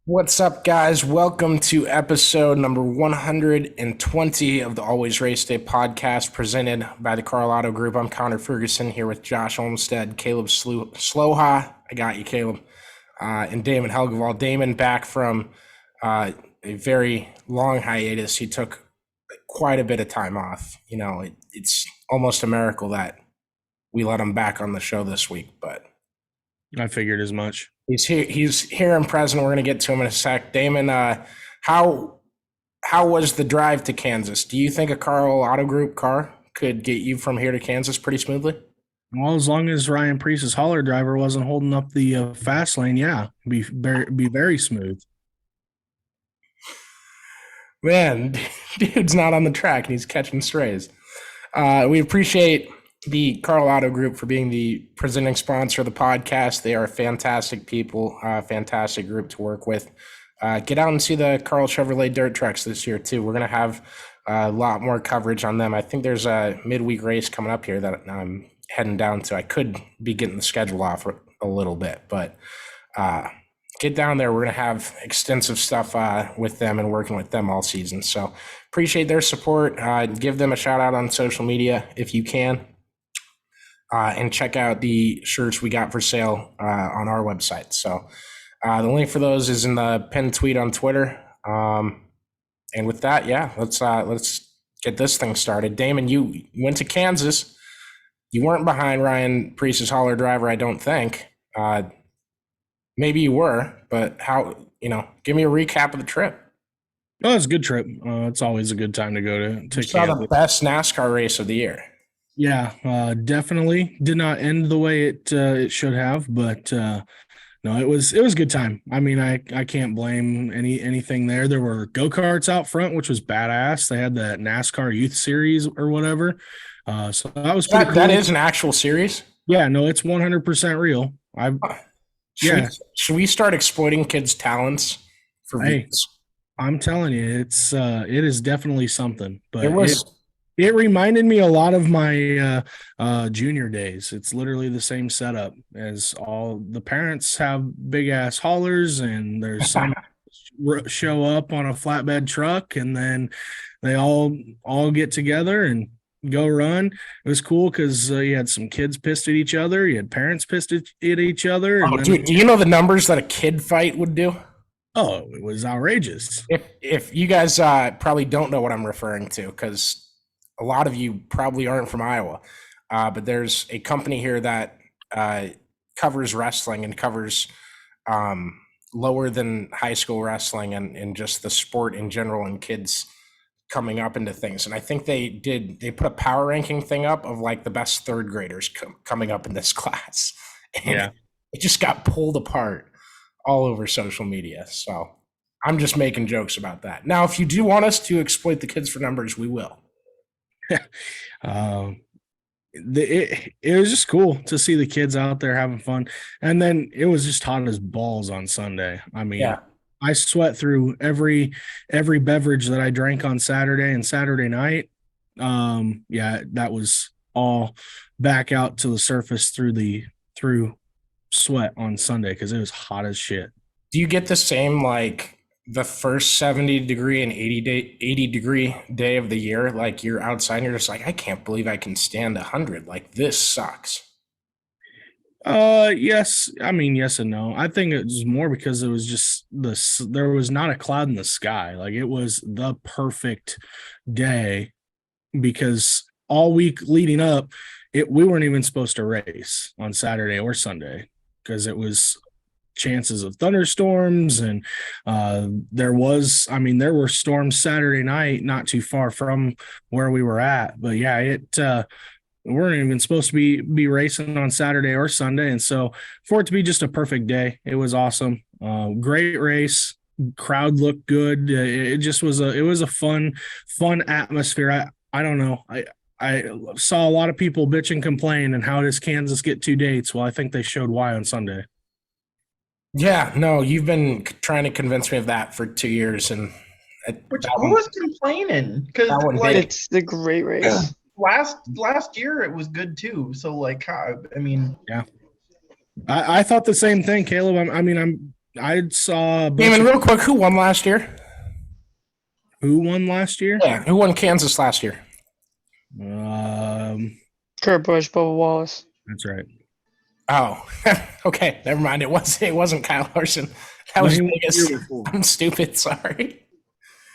What's up, guys? Welcome to episode number 120 of the Always Race Day podcast presented by the Karl Auto Group. I'm Connor Ferguson here with Josh Olmstead, Caleb Sloha. I got you, Caleb. And Damon Helgevall. Damon back from a very long hiatus. He took quite a bit of time off. It's almost a miracle that we let him back on the show this week, but I figured as much. He's here and present. We're going to get to him in a sec. Damon, how was the drive to Kansas? Do you think a Karl Auto Group car could get you from here to Kansas pretty smoothly? Well, as long as Ryan Preece's hauler driver wasn't holding up the fast lane, yeah, be very smooth. Man, dude's not on the track and he's catching strays. We appreciate the Karl Auto Group for being the presenting sponsor of the podcast. They are fantastic people, fantastic group to work with. Get out and see the Karl Chevrolet dirt trucks this year too. We're going to have a lot more coverage on them. I think there's a midweek race coming up here that I'm heading down to. I could be getting the schedule off a little bit, but get down there. We're going to have extensive stuff with them and working with them all season. So appreciate their support. Give them a shout out on social media if you can. And check out the shirts we got for sale on our website. So the link for those is in the pinned tweet on Twitter. And with that, yeah, let's get this thing started. Damon, you went to Kansas. You weren't behind Ryan Preece's hauler driver, I don't think. Maybe you were, but give me a recap of the trip. Oh, it's a good trip. It's always a good time to go to You saw Kansas. the best NASCAR race of the year. Yeah, definitely did not end the way it should have, but no, it was a good time. I mean, I can't blame anything there. There were go-karts out front, which was badass. They had the NASCAR Youth Series or whatever. So that was pretty cool. That is an actual series? Yeah, no, it's 100% real. Should we start exploiting kids' talents for views? I'm telling you, it is definitely something. But it reminded me a lot of my junior days. It's literally the same setup as all the parents have big ass haulers, and there's some show up on a flatbed truck, and then they all get together and go run. It was cool because you had some kids pissed at each other, you had parents pissed at each other. Oh, dude, do you know the numbers that a kid fight would do? Oh, it was outrageous. If you guys probably don't know what I'm referring to, because a lot of you probably aren't from Iowa, but there's a company here that covers wrestling and covers lower than high school wrestling and just the sport in general and kids coming up into things. And I think they put a power ranking thing up of like the best third graders coming up in this class. And yeah, it just got pulled apart all over social media. So I'm just making jokes about that. Now, if you do want us to exploit the kids for numbers, we will. It was just cool to see the kids out there having fun, and then it was just hot as balls on Sunday. I mean, yeah. I sweat through every beverage that I drank on Saturday and Saturday night. That was all back out to the surface through sweat on Sunday because it was hot as shit. Do you get the same like the first 70 degree and 80 degree day of the year, like you're outside and you're just like, I can't believe I can stand 100. Like, this sucks. Yes. I mean, yes and no. I think it was more because it was just there was not a cloud in the sky. Like, it was the perfect day because all week leading up, we weren't even supposed to race on Saturday or Sunday because it was chances of thunderstorms, and there were storms Saturday night not too far from where we were at, but yeah, we weren't even supposed to be racing on Saturday or Sunday, and so for it to be just a perfect day, it was awesome. Great race, crowd looked good. It just was a fun atmosphere. I don't know, I saw a lot of people bitch and complain and how does Kansas get 2 dates. Well, I think they showed why on Sunday. Yeah, no, you've been trying to convince me of that for 2 years, and who was complaining? Because it's the great race. Last year it was good too. So I mean, yeah, I thought the same thing, Caleb. I saw a bunch Damon, of, real quick, who won last year? who won last year. Yeah, who won Kansas last year? Kurt Busch, Bubba Wallace. That's right. Oh, okay. Never mind. It wasn't Kyle Larson. That No, was he won the Vegas. year before. I'm stupid. Sorry.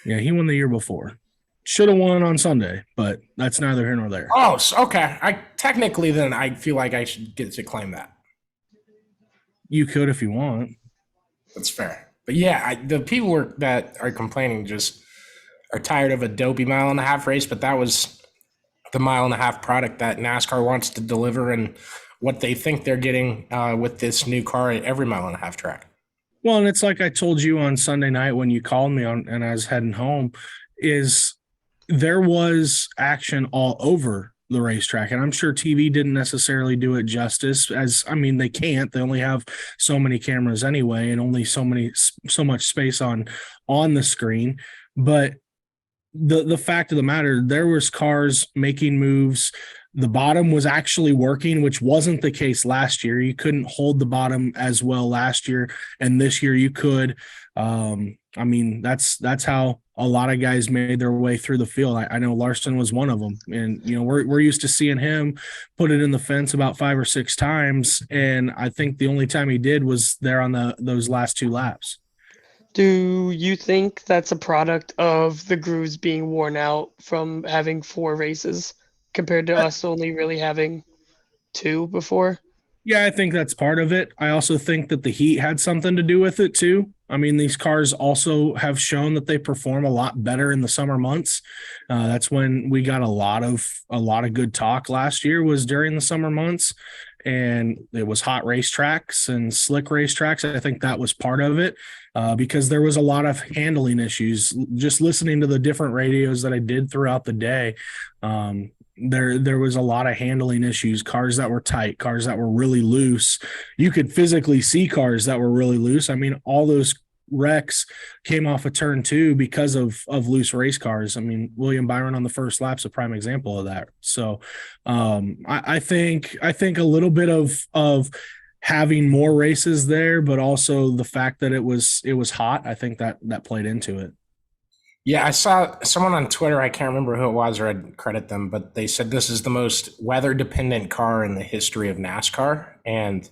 Yeah, he won the year before. Should have won on Sunday, but that's neither here nor there. Oh, okay. I technically then I feel like I should get to claim that. You could if you want. That's fair. But yeah, the people that are complaining just are tired of a dopey mile and a half race. But that was the mile and a half product that NASCAR wants to deliver, and what they think they're getting with this new car at every mile and a half track. Well, and it's like I told you on Sunday night when you called me on, and I was heading home, is there was action all over the racetrack. And I'm sure TV didn't necessarily do it justice, as I mean, they can't. They only have so many cameras anyway, and only so much space on the screen. But the fact of the matter, there was cars making moves. The bottom was actually working, which wasn't the case last year. You couldn't hold the bottom as well last year, and this year you could. I mean, that's how a lot of guys made their way through the field. I know Larson was one of them, and we're used to seeing him put it in the fence about 5 or 6 times, and I think the only time he did was there on those last 2 laps. Do you think that's a product of the grooves being worn out from having 4 races compared to us only really having 2 before? Yeah, I think that's part of it. I also think that the heat had something to do with it too. I mean, these cars also have shown that they perform a lot better in the summer months. That's when we got a lot of good talk last year, was during the summer months, and it was hot racetracks and slick racetracks. I think that was part of it, because there was a lot of handling issues. Just listening to the different radios that I did throughout the day, there was a lot of handling issues, cars that were tight, cars that were really loose. You could physically see cars that were really loose. I mean, all those wrecks came off of turn 2 because of loose race cars. I mean, William Byron on the first lap's a prime example of that. So I think a little bit of having more races there, but also the fact that it was hot, I think that played into it. Yeah, I saw someone on Twitter, I can't remember who it was, or I'd credit them, but they said this is the most weather-dependent car in the history of NASCAR. And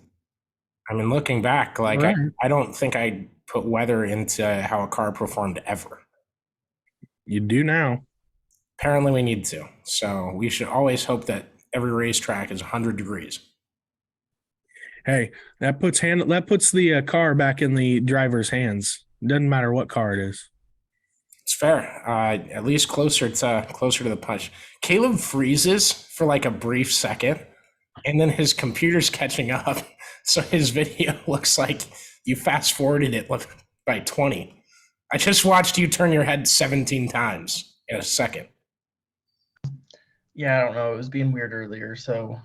I mean, looking back, like, Right. I don't think I put weather into how a car performed ever. You do now. Apparently we need to. So we should always hope that every racetrack is 100 degrees. Hey, that puts the car back in the driver's hands. Doesn't matter what car it is. It's fair. At least closer to the punch. Caleb freezes for like a brief second, and then his computer's catching up. So his video looks like you fast forwarded it by 20. I just watched you turn your head 17 times in a second. Yeah, I don't know. It was being weird earlier, so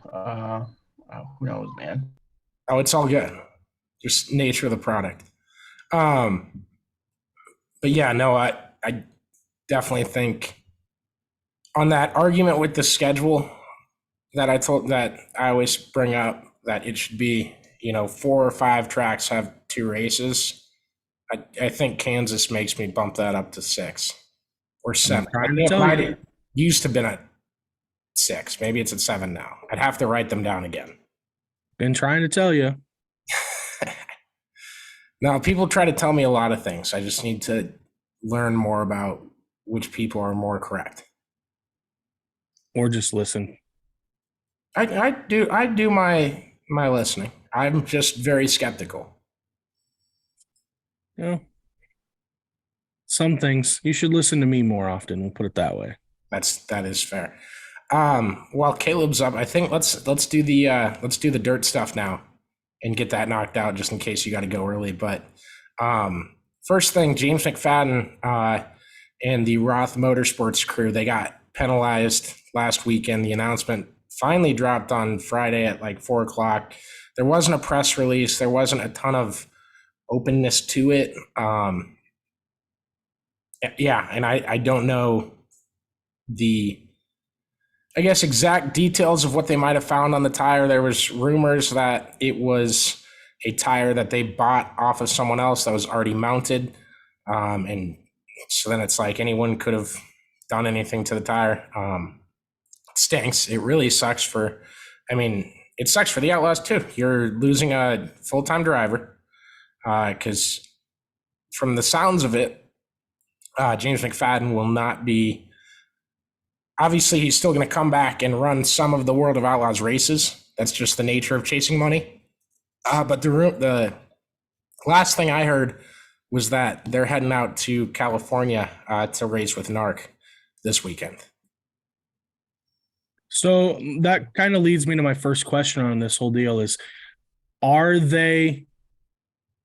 who knows, man. Oh, it's all good. Just nature of the product. But yeah, no, I definitely think on that argument with the schedule that I always bring up, that it should be, 4 or 5 tracks have 2 races. I think Kansas makes me bump that up to 6 or 7. It used to have been at 6. Maybe it's at 7 now. I'd have to write them down again. Been trying to tell you. Now, people try to tell me a lot of things. I just need to learn more about which people are more correct. Or just listen. I do my listening. I'm just very skeptical. Some things you should listen to me more often. We'll put it that way. That is fair. While Caleb's up, I think let's do the dirt stuff now and get that knocked out, just in case you got to go early. But first thing, James McFadden and the Roth Motorsports crew, they got penalized last weekend. The announcement finally dropped on Friday at like 4:00. There wasn't a press release. There wasn't a ton of openness to it. Yeah, and I don't know the, I guess, exact details of what they might have found on the tire. There was rumors that it was a tire that they bought off of someone else that was already mounted. And so then it's like anyone could have done anything to the tire. It stinks. It really sucks it sucks for the Outlaws too. You're losing a full-time driver because from the sounds of it, James McFadden will not be. Obviously, he's still going to come back and run some of the World of Outlaws races. That's just the nature of chasing money. But the last thing I heard was that they're heading out to California to race with NARC this weekend. So that kind of leads me to my first question on this whole deal is, are they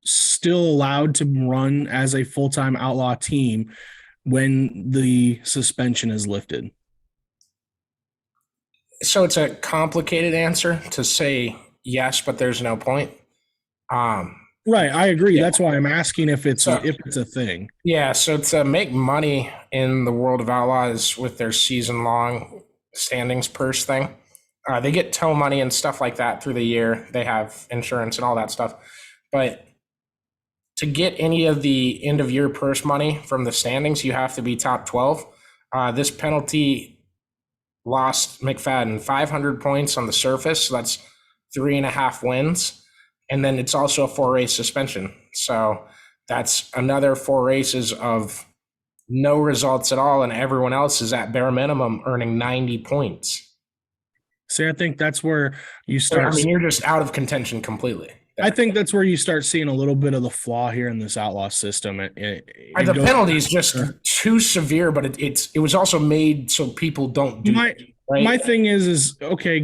still allowed to run as a full-time Outlaw team when the suspension is lifted? So it's a complicated answer to say yes, but there's no point. Right, I agree. Yeah. That's why I'm asking if it's a thing. Yeah, so to make money in the World of Outlaws with their season-long standings purse thing, they get tow money and stuff like that through the year. They have insurance and all that stuff. But to get any of the end-of-year purse money from the standings, you have to be top 12. This penalty lost McFadden 500 points on the surface. So that's 3.5 wins. And then it's also a 4-race suspension. So that's another 4 races of no results at all. And everyone else is at bare minimum earning 90 points. See, I think that's where you start. You're just out of contention completely. I think that's where you start seeing a little bit of the flaw here in this Outlaw system. The penalty is just too severe, but it was also made so people don't do it. Right? My thing is okay.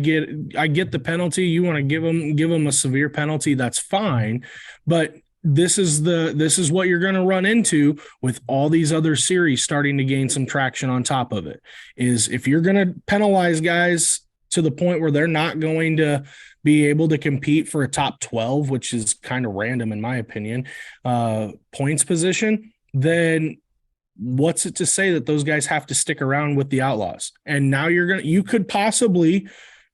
I get the penalty. You want to give them a severe penalty. That's fine, but this is what you're going to run into with all these other series starting to gain some traction on top of it. Is if you're going to penalize guys to the point where they're not going to be able to compete for a top 12, which is kind of random in my opinion, points position, then what's it to say that those guys have to stick around with the Outlaws? And now you could possibly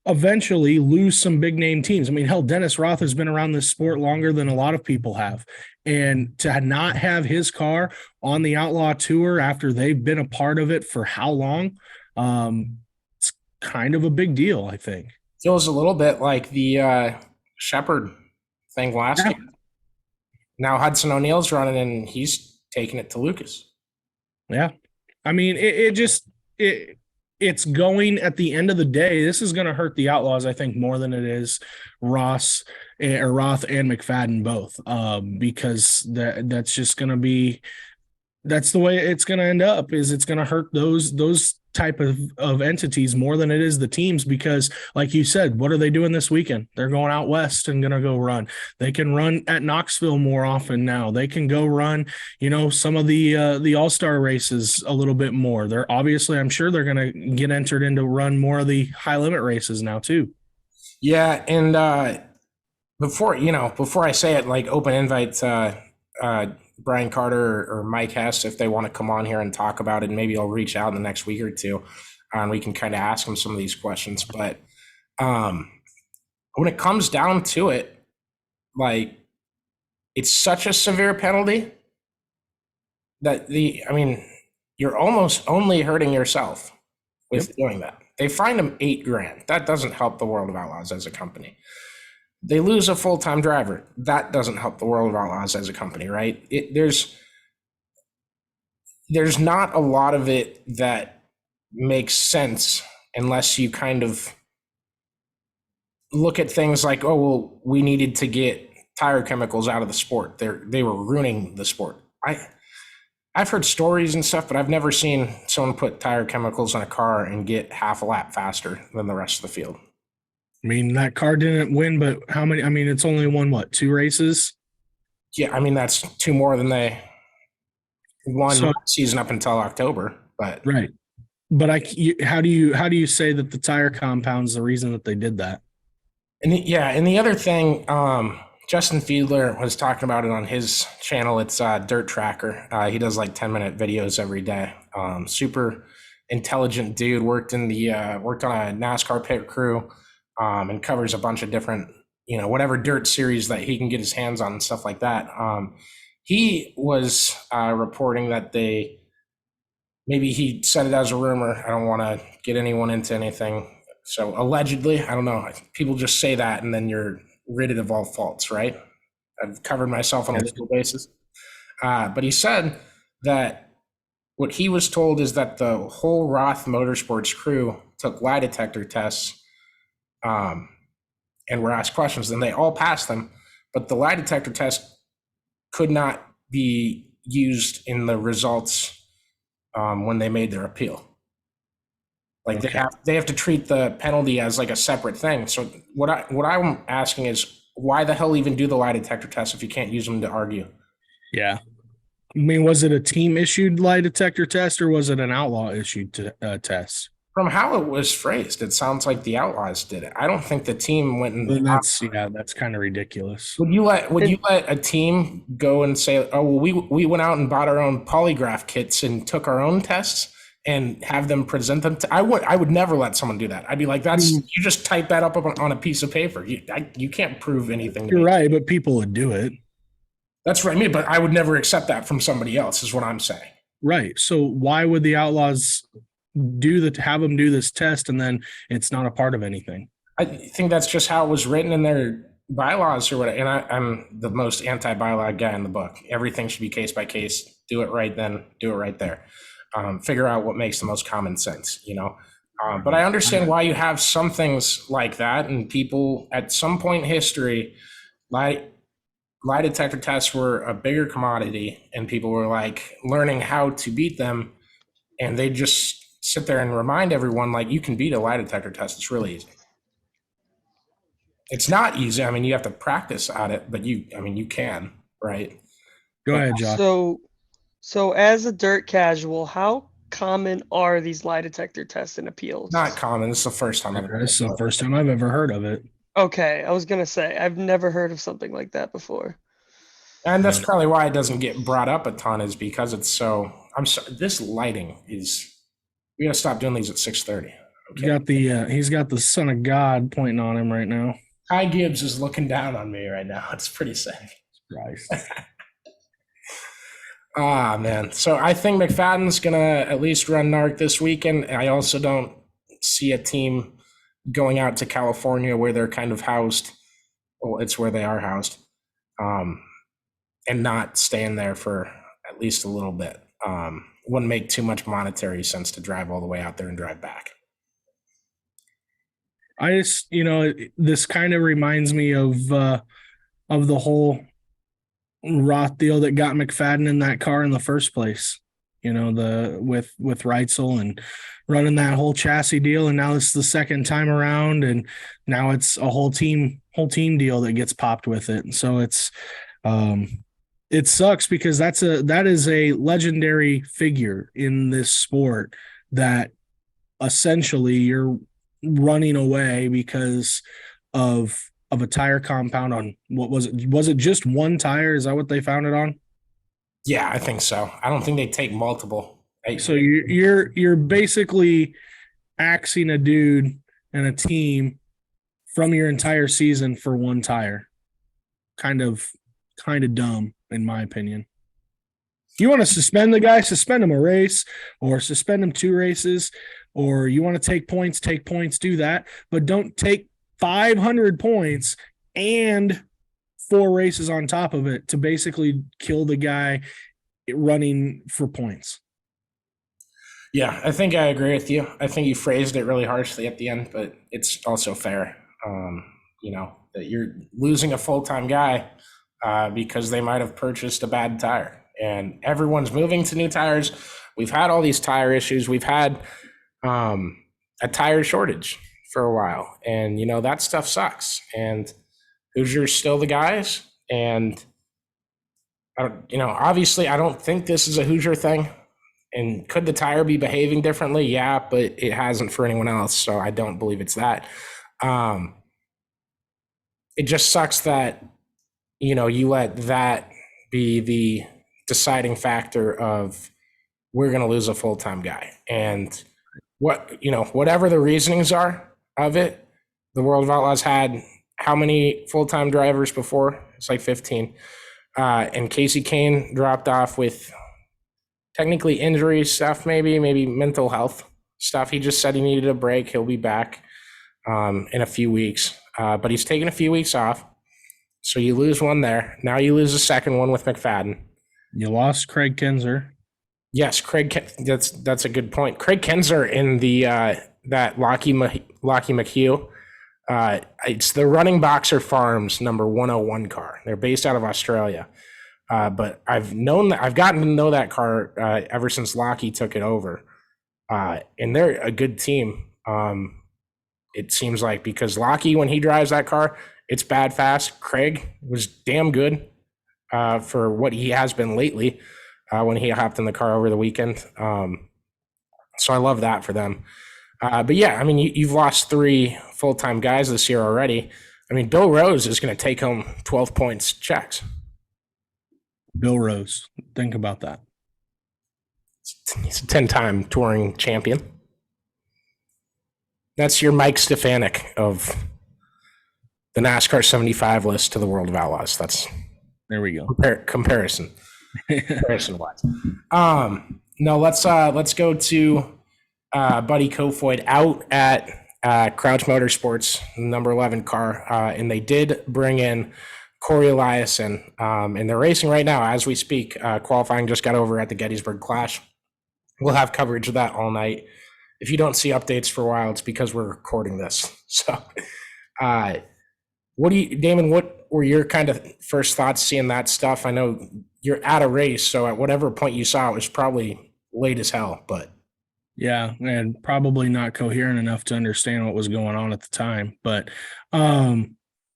eventually lose some big name teams. I mean, hell, Dennis Roth has been around this sport longer than a lot of people have. And to not have his car on the Outlaw Tour after they've been a part of it for how long, it's kind of a big deal, I think. Feels a little bit like the Shepherd thing last year. Now Hudson O'Neal's running and he's taking it to Lucas. Yeah. I mean, it's going at the end of the day. This is going to hurt the Outlaws, I think, more than it is Roth and McFadden both, because that's just going to be, that's the way it's going to end up. Is it's going to hurt those type of entities more than it is the teams, because like you said, what are they doing this weekend? They're going out west and going to go run. They can run at Knoxville more often now. They can go run, some of the all-star races a little bit more. They're obviously, I'm sure they're going to get entered into run more of the high limit races now too. Yeah. And before I say it, like open invite Brian Carter or Mike Hess if they want to come on here and talk about it, and maybe I'll reach out in the next week or two and we can kind of ask them some of these questions. But when it comes down to it, like, it's such a severe penalty that you're almost only hurting yourself with doing that. They fined him $8,000. That doesn't help the World of Outlaws as a company. They lose a full-time driver. That doesn't help the World of Outlaws as a company, right? There's not a lot of it that makes sense unless you kind of look at things like, oh, well, we needed to get tire chemicals out of the sport. They were ruining the sport. I've heard stories and stuff, but I've never seen someone put tire chemicals on a car and get half a lap faster than the rest of the field. I mean, that car didn't win, but how many? I mean, it's only won, 2 races? Yeah, that's 2 more than they won season up until October. But right. But how do you say that the tire compound's the reason that they did that? And the other thing, Justin Fiedler was talking about it on his channel. It's Dirt Tracker. He does like 10-minute videos every day. Super intelligent dude. Worked on a NASCAR pit crew. And covers a bunch of different, whatever dirt series that he can get his hands on and stuff like that. He was reporting that maybe he said it as a rumor. I don't want to get anyone into anything. So allegedly, I don't know. People just say that and then you're ridded of all faults, right? I've covered myself on a legal basis. But he said that what he was told is that the whole Roth Motorsports crew took lie detector tests and were asked questions, and they all passed them. But the lie detector test could not be used in the results when they made their appeal. Like they have to treat the penalty as like a separate thing. So what I'm asking is, why the hell even do the lie detector test if you can't use them to argue? Yeah. I mean, was it a team issued lie detector test or was it an outlaw issued test? From how it was phrased, it sounds like the Outlaws did it. I don't think the team went and that's kind of ridiculous. Would you let a team go and say, "Oh, well, we went out and bought our own polygraph kits and took our own tests and have them present them?" I would never let someone do that. I'd be like, you just type that up on a piece of paper. You can't prove anything. You're right, but people would do it. That's what I mean. But I would never accept that from somebody else. Is what I'm saying. Right. So why would the Outlaws have them do this test and then it's not a part of anything? I think that's just how it was written in their bylaws or whatever. And I'm the most anti-bylaw guy in the book. Everything should be case by case. Do it right then. Do it right there. Figure out what makes the most common sense, But I understand why you have some things like that, and people at some point in history, lie detector tests were a bigger commodity, and people were like learning how to beat them, and they just sit there and remind everyone, like, you can beat a lie detector test. It's really easy. It's not easy. I mean, you have to practice at it, but you can, right? Go ahead, Josh. So as a dirt casual, how common are these lie detector tests and appeals? Not common. This is the first time I've ever heard of it. Okay, I was gonna say I've never heard of something like that before. And that's probably why it doesn't get brought up a ton, is because it's so. I'm sorry. This lighting is. We gotta stop doing these at 6:30. Okay? He's got the son of God pointing on him right now. Ty Gibbs is looking down on me right now. It's pretty sad. Christ. Man. So I think McFadden's gonna at least run NARC this weekend. I also don't see a team going out to California where they're kind of housed. Well, it's where they are housed, and not staying there for at least a little bit. Wouldn't make too much monetary sense to drive all the way out there and drive back. I just, this kind of reminds me of the whole Roth deal that got McFadden in that car in the first place. With Reitzel and running that whole chassis deal, and now it's the second time around, and now it's a whole team deal that gets popped with it. And so it's it sucks because that is a legendary figure in this sport that essentially you're running away because of a tire compound on what was it? Was it just one tire? Is that what they found it on? Yeah, I think so. I don't think they take multiple. So you're basically axing a dude and a team from your entire season for one tire. Kind of dumb, in my opinion. You want to suspend the guy, suspend him a race, or suspend him 2 races, or you want to take points, do that, but don't take 500 points and 4 races on top of it to basically kill the guy running for points. Yeah, I think I agree with you. I think you phrased it really harshly at the end, but it's also fair. That you're losing a full-time guy because they might have purchased a bad tire, and everyone's moving to new tires. We've had all these tire issues. We've had a tire shortage for a while, and that stuff sucks. And Hoosiers still the guys, and obviously I don't think this is a Hoosier thing. And could the tire be behaving differently? Yeah, but it hasn't for anyone else, so I don't believe it's that. It just sucks that you let that be the deciding factor of we're going to lose a full-time guy. And whatever the reasonings are of it, the World of Outlaws had how many full-time drivers before? It's like 15. And Casey Kane dropped off with technically injury stuff, maybe mental health stuff. He just said he needed a break. He'll be back in a few weeks. But he's taking a few weeks off. So you lose one there. Now you lose a second one with McFadden. You lost Craig Kinzer. Yes, that's a good point. Craig Kinzer in the that Lockheed McHugh. It's the Running Boxer Farms number 101 car. They're based out of Australia. But I've gotten to know that car ever since Lockheed took it over. And they're a good team. It seems like, because Lockheed, when he drives that car, it's bad fast. Craig was damn good for what he has been lately when he hopped in the car over the weekend. So I love that for them. But yeah, I mean, you've lost 3 full-time guys this year already. I mean, Bill Rose is going to take home 12 points checks. Bill Rose. Think about that. He's a 10-time touring champion. That's your Mike Stefanik of the NASCAR 75 list to the World of Outlaws. That's there we go. Comparison wise. No, let's go to Buddy Kofoid out at Crouch Motorsports, number 11 car, and they did bring in Corey Eliason, and they're racing right now as we speak. Qualifying just got over at the Gettysburg Clash. We'll have coverage of that all night. If you don't see updates for a while, it's because we're recording this. So, Damon, what were your kind of first thoughts seeing that stuff? I know you're at a race, so at whatever point you saw it was probably late as hell, but. Yeah, and probably not coherent enough to understand what was going on at the time, but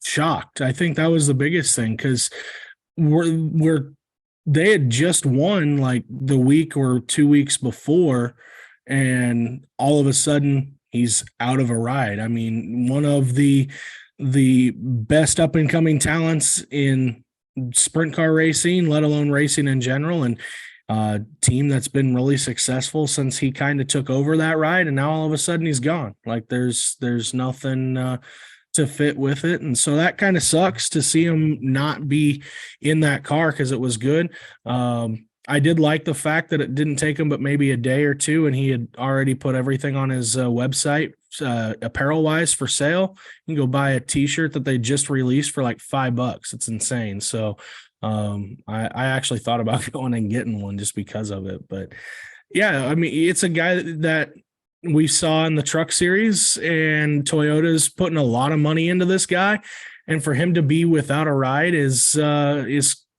shocked. I think that was the biggest thing, because they had just won like the week or 2 weeks before, and all of a sudden he's out of a ride. I mean, one of the best up and coming talents in sprint car racing, let alone racing in general, and team that's been really successful since he kind of took over that ride, and now all of a sudden he's gone. Like there's nothing to fit with it, and so that kind of sucks to see him not be in that car, because it was good. I did like the fact that it didn't take him but maybe a day or two, and he had already put everything on his website apparel wise for sale. You can go buy a t-shirt that they just released for like $5. It's insane. So I actually thought about going and getting one just because of it. But yeah, I mean, it's a guy that we saw in the truck series, and Toyota's putting a lot of money into this guy. And for him to be without a ride is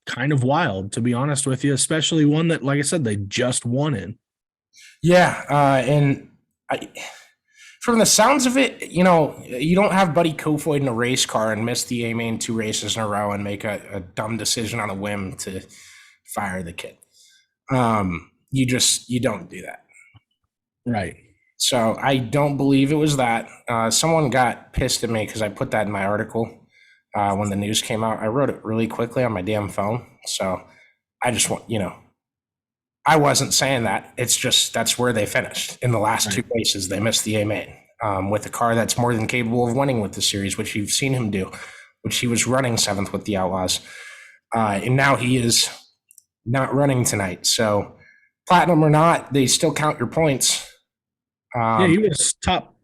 kind of wild, to be honest with you, especially one that, like I said, they just won in. Yeah. From the sounds of it, you don't have Buddy Kofoid in a race car and miss the A-Main 2 races in a row and make a dumb decision on a whim to fire the kid. You don't do that. Right. So I don't believe it was that. Someone got pissed at me because I put that in my article when the news came out. I wrote it really quickly on my damn phone. So I just want, I wasn't saying that. It's just that's where they finished. In the last 2 races, they missed the A-Main with a car that's more than capable of winning with the series, which you've seen him do, which he was running 7th with the Outlaws. And now he is not running tonight. So platinum or not, they still count your points. Yeah, he was top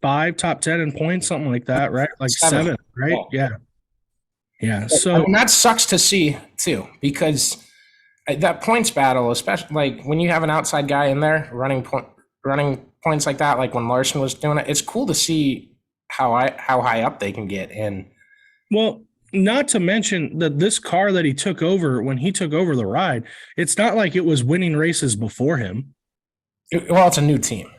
5, top 10 in points, something like that, right? Like 7, right? Yeah. So that sucks to see too, because that points battle, especially like when you have an outside guy in there running points like that, like when Larson was doing it, it's cool to see how high up they can get in. Well, not to mention that this car that he took over, when he took over the ride, it's not like it was winning races before him. It's a new team.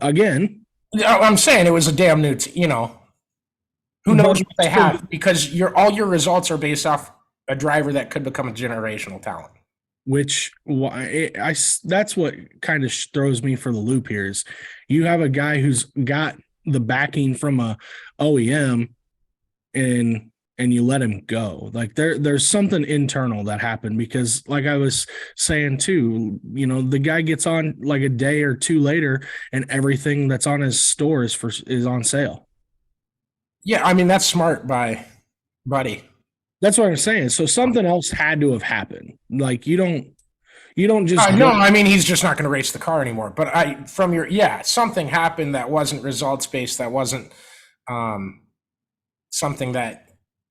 Again, I'm saying it was a damn new team, Who knows what they have, because all your results are based off a driver that could become a generational talent. Which that's what kind of throws me for the loop here is you have a guy who's got the backing from a OEM and you let him go. Like there's something internal that happened, because like I was saying too, the guy gets on like a day or two later and everything that's on his store is on sale. Yeah, I mean, that's smart by Buddy. That's what I'm saying. So something else had to have happened. Like you don't just No, go. I mean, he's just not going to race the car anymore. But something happened that wasn't results based. That wasn't something that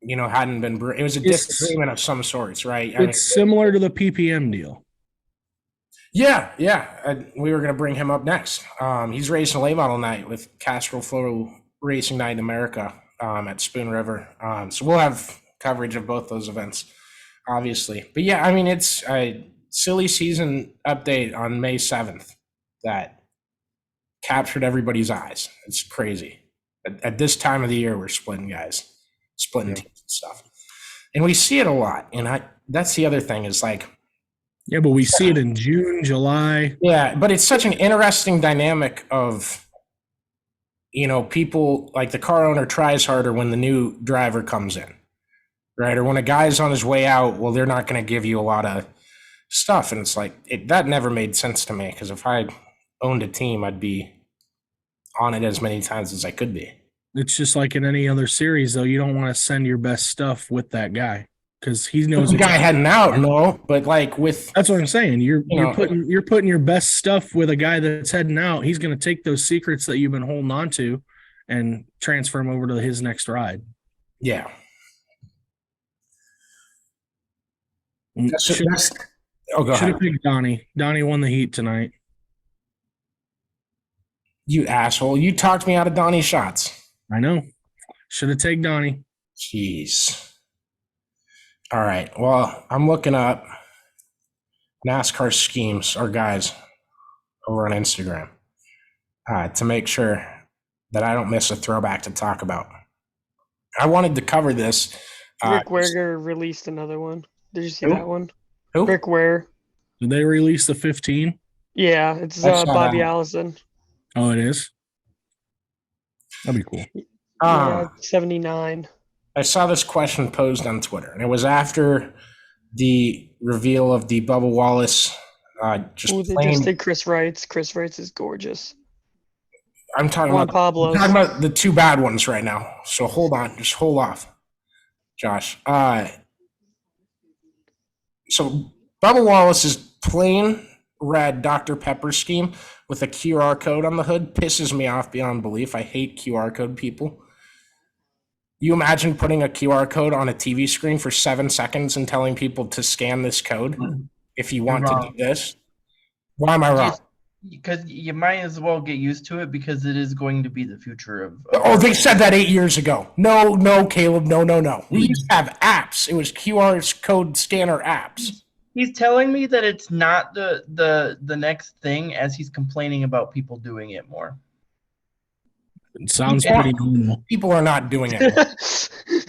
hadn't been. It was a disagreement of some sorts, right? It's similar to the PPM deal. Yeah. We were going to bring him up next. He's racing a late model night with Castrol Flow Racing Night in America at Spoon River. So we'll have coverage of both those events, obviously. But yeah, I mean, it's a silly season update on May 7th that captured everybody's eyes. It's crazy. At this time of the year, we're splitting guys, splitting teams and stuff. And we see it a lot. And that's the other thing is like, yeah, but we see it in June, July. Yeah, but it's such an interesting dynamic of, people like the car owner tries harder when the new driver comes in, right? Or when a guy's on his way out, well, they're not going to give you a lot of stuff. And it's like, that never made sense to me because if I owned a team, I'd be on it as many times as I could be. It's just like in any other series, though. You don't want to send your best stuff with that guy because he knows the guy heading out. No, but like that's what I'm saying. You're putting your best stuff with a guy that's heading out. He's going to take those secrets that you've been holding on to and transfer them over to his next ride. Yeah. Should have picked Donnie. Donnie won the heat tonight. You asshole. You talked me out of Donnie shots. I know. Should have taken Donnie. Jeez. All right. Well, I'm looking up NASCAR schemes, our guys over on Instagram, to make sure that I don't miss a throwback to talk about. I wanted to cover this. Rick Ware released another one. Did you see that one? Who? Rick Ware. Did they release the 15? Yeah, it's Bobby Allison. Oh, it is? That'd be cool. Yeah, 79. I saw this question posed on Twitter, and it was after the reveal of the Bubba Wallace. They just did Chris Wright's. Chris Wright's is gorgeous. I'm talking about the two bad ones right now. So hold on, just hold off, Josh. So Bubba Wallace is plain red Dr. Pepper scheme with a QR code on the hood pisses me off beyond belief. I hate QR code people. You imagine putting a QR code on a TV screen for 7 seconds and telling people to scan this code if you want to do this? Why am I wrong? Because you might as well get used to it because it is going to be the future of they said that 8 years ago. No, Caleb, no. We used to have apps. It was QR code scanner apps. He's telling me that it's not the next thing as he's complaining about people doing it more. It sounds pretty normal. People are not doing it.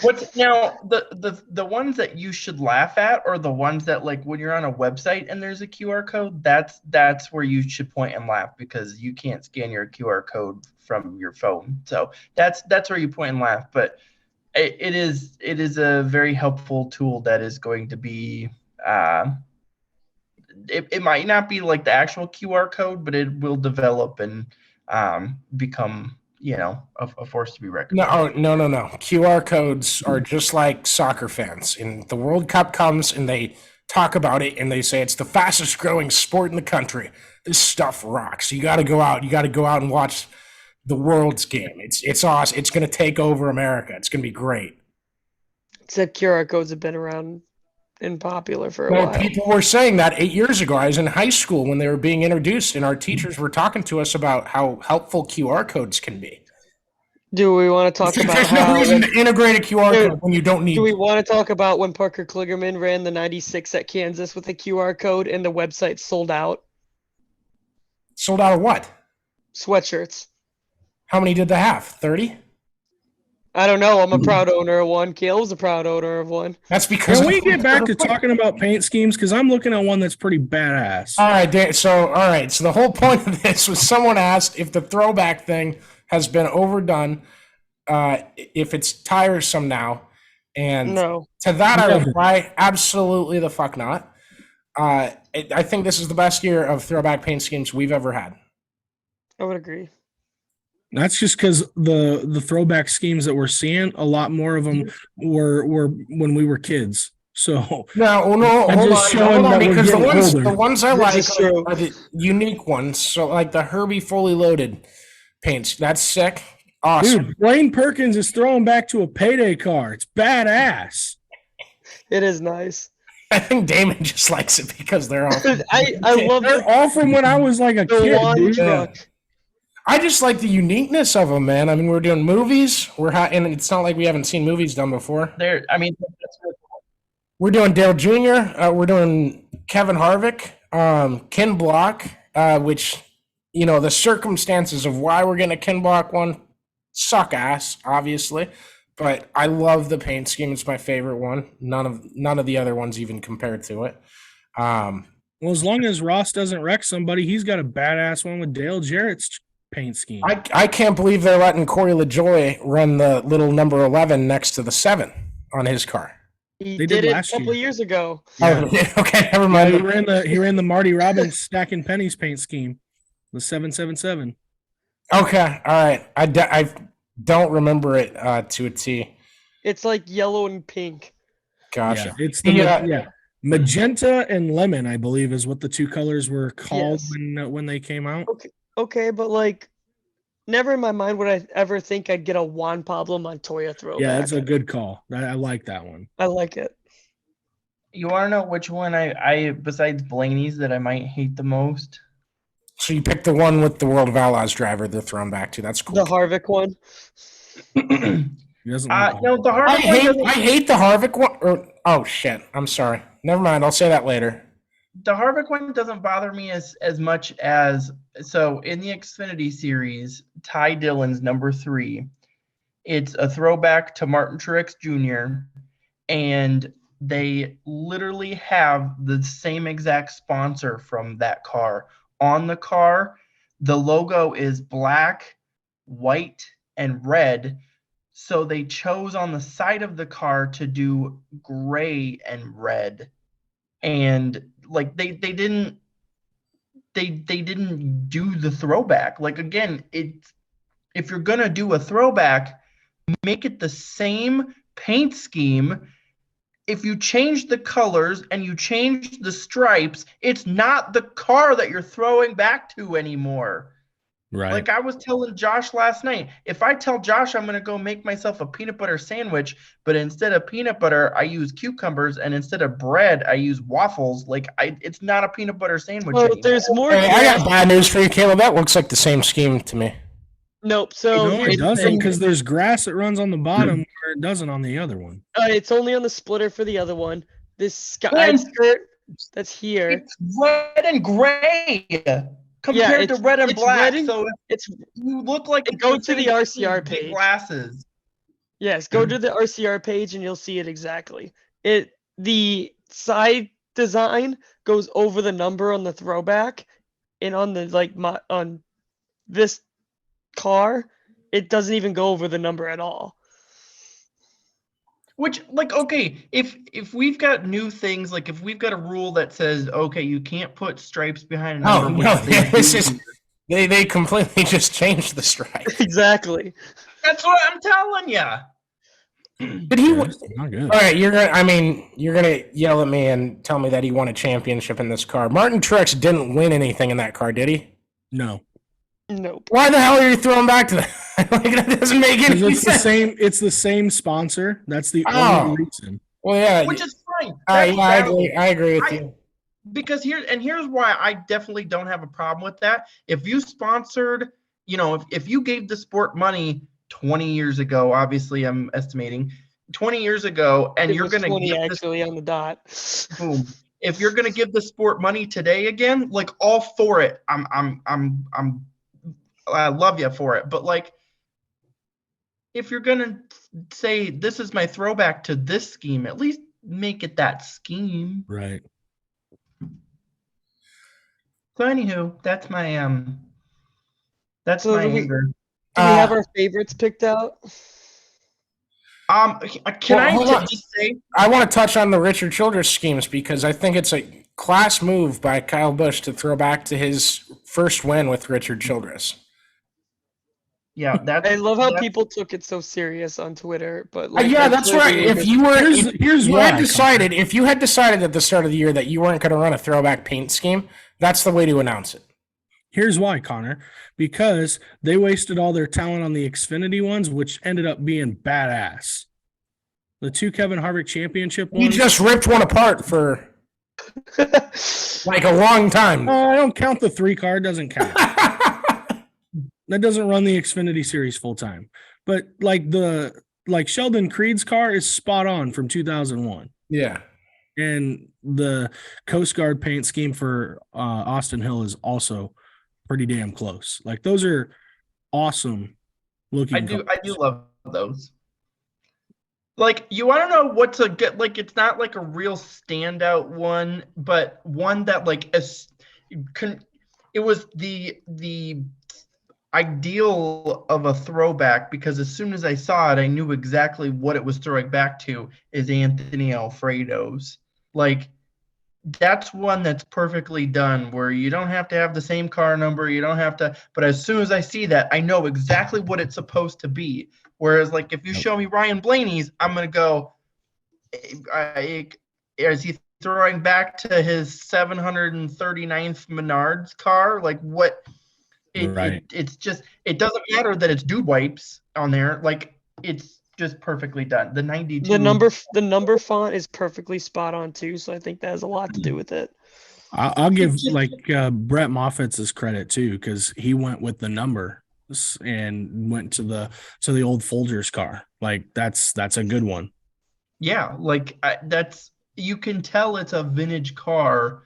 What's now the ones that you should laugh at are the ones that like when you're on a website and there's a QR code, that's where you should point and laugh because you can't scan your QR code from your phone. So that's where you point and laugh. But it is a very helpful tool that is going to be it might not be like the actual QR code, but it will develop and become a force to be reckoned. No. QR codes are just like soccer fans. And the World Cup comes and they talk about it and they say it's the fastest growing sport in the country. This stuff rocks. You got to go out. You got to go out and watch the World's game. It's awesome. It's going to take over America. It's going to be great. Except QR codes have been around and popular for a while. People were saying that 8 years ago. I was in high school when they were being introduced, and our teachers were talking to us about how helpful QR codes can be. Do we want to talk about There's no reason to integrate a QR code when you don't need Do we want to talk about when Parker Kligerman ran the 96 at Kansas with a QR code and the website sold out? Sold out of what? Sweatshirts. How many did they have? 30? I don't know. I'm a proud owner of one. Caleb's a proud owner of one. That's because. Can we get back to talking about paint schemes? Because I'm looking at one that's pretty badass. All right. So the whole point of this was someone asked if the throwback thing has been overdone, if it's tiresome now. And no. To that, I reply, absolutely the fuck not. I think this is the best year of throwback paint schemes we've ever had. I would agree. That's just because the throwback schemes that we're seeing, a lot more of them were when we were kids. So No, I'm just showing that we're because the getting ones older. the ones I This like is true. are the unique ones. So like the Herbie fully loaded paints. That's sick. Awesome. Dude, Blaine Perkins is throwing back to a payday car. It's badass. It is nice. I think Damon just likes it because they're all. I love They're all from when I was like a the kid, lawn dude. truck. I just like the uniqueness of them, man. I mean, we're doing movies. And it's not like we haven't seen movies done before. I mean, that's really cool. We're doing Dale Jr. We're doing Kevin Harvick, Ken Block, which, the circumstances of why we're getting a Ken Block one suck ass, obviously. But I love the paint scheme. It's my favorite one. None of the other ones even compared to it. Well, as long as Ross doesn't wreck somebody, he's got a badass one with Dale Jarrett's paint scheme. I can't believe they're letting Corey LaJoy run the little number 11 next to the 7 on his car. He They did did it a last couple year. years ago. Yeah. Oh, okay, never Yeah, mind. he ran the Marty Robbins stacking pennies paint scheme, the 777. Okay, all right. I don't remember it to a T. It's like yellow and pink. Gotcha. Yeah, it's the magenta and lemon, I believe, is what the two colors were called Yes. when they came out. Okay, but like, never in my mind would I ever think I'd get a Juan Pablo Montoya throwback. Yeah, that's a good call. I like that one. I like it. You want to know which one I besides Blaney's that I might hate the most? So you picked the one with the World of Outlaws driver they're thrown back to. That's cool. The Harvick one. He doesn't like No, the I Harvick one doesn't. hate the Harvick one. Oh shit! I'm sorry. Never mind. I'll say that later. The Harvick one doesn't bother me as much as in the Xfinity series, Ty Dillon's number 3. It's a throwback to Martin Truex Jr. and they literally have the same exact sponsor from that car on the car. The logo is black, white, and red. So they chose on the side of the car to do gray and red. And like they didn't do the throwback. Like again, if you're gonna do a throwback, make it the same paint scheme. If you change the colors and you change the stripes, it's not the car that you're throwing back to anymore. Right. Like I was telling Josh last night, if I tell Josh I'm going to go make myself a peanut butter sandwich, but instead of peanut butter, I use cucumbers, and instead of bread, I use waffles, it's not a peanut butter sandwich Well, anymore. there's more. Hey, I got bad news for you, Caleb. That looks like the same scheme to me. Nope. So No, here's it the doesn't, thing. because there's grass that runs on the bottom where it doesn't on the other one. It's only on the splitter for the other one. This sky And- skirt that's here. It's red and gray compared to red and it's black. red and- So It's you look like Go it's to the same RCR big page. Glasses. Yes, go to the RCR page and you'll see it exactly. The side design goes over the number on the throwback, and on the on this car, it doesn't even go over the number at all. Which, okay, if we've got new things, like if we've got a rule that says, okay, you can't put stripes behind a Oh number. no! which They completely just changed the stripe. Exactly. that's what I'm telling you. Did he? Yeah, it's not good. All right, you're gonna yell at me and tell me that he won a championship in this car. Martin Truex didn't win anything in that car, did he? No. Nope. Why the hell are you throwing back to that? Like, that doesn't make any It's the sense. same. It's the same sponsor. That's the Oh. only reason. Well, yeah, Which is fine. I That's valid. agree. I agree with I- you. Because here's why I definitely don't have a problem with that. If you sponsored, if you gave the sport money 20 years ago, obviously I'm estimating 20 years ago, and It you're was gonna 20 give this actually on the dot. boom. If you're gonna give the sport money today again, like all for it. I love you for it. But like, if you're gonna say this is my throwback to this scheme, at least make it that scheme. Right. So anywho, that's my that's So my do we- anger. Do we have our favorites picked out? Can Well, hold on. just say I want to touch on the Richard Childress schemes because I think it's a class move by Kyle Busch to throw back to his first win with Richard Childress. Yeah, that's I love how that's- people took it so serious on Twitter, but like Yeah, I that's clearly right. was If you were, Here's if you why, had decided, if you had decided at the start of the year that you weren't going to run a throwback paint scheme, that's the way to announce it. Here's why, Connor. Because they wasted all their talent on the Xfinity ones, which ended up being badass. The 2 Kevin Harvick championship You ones. just ripped one apart for like a long time. I don't count the 3 car. It doesn't count. That doesn't run the Xfinity series full time. But like Sheldon Creed's car is spot on from 2001. Yeah. And the Coast Guard paint scheme for Austin Hill is also pretty damn close. Like those are awesome looking. I do love those. Like, you want to know what to get? Like, it's not like a real standout one, but one that like it was the ideal of a throwback, because as soon as I saw it, I knew exactly what it was throwing back to, is Anthony Alfredo's. Like, that's one that's perfectly done, where you don't have to have the same car number, you don't have to, but as soon as I see that, I know exactly what it's supposed to be. Whereas, like, if you show me Ryan Blaney's, I'm gonna go, is he throwing back to his 739th Menards car? Like, what? It's just, it doesn't matter that it's dude wipes on there. Like, it's just perfectly done. The 92. The number font is perfectly spot on too, so I think that has a lot to do with it. I'll give Brett Moffitt's his credit too, because he went with the number and went to the old Folgers car. Like that's a good one. Yeah, like that's, you can tell it's a vintage car.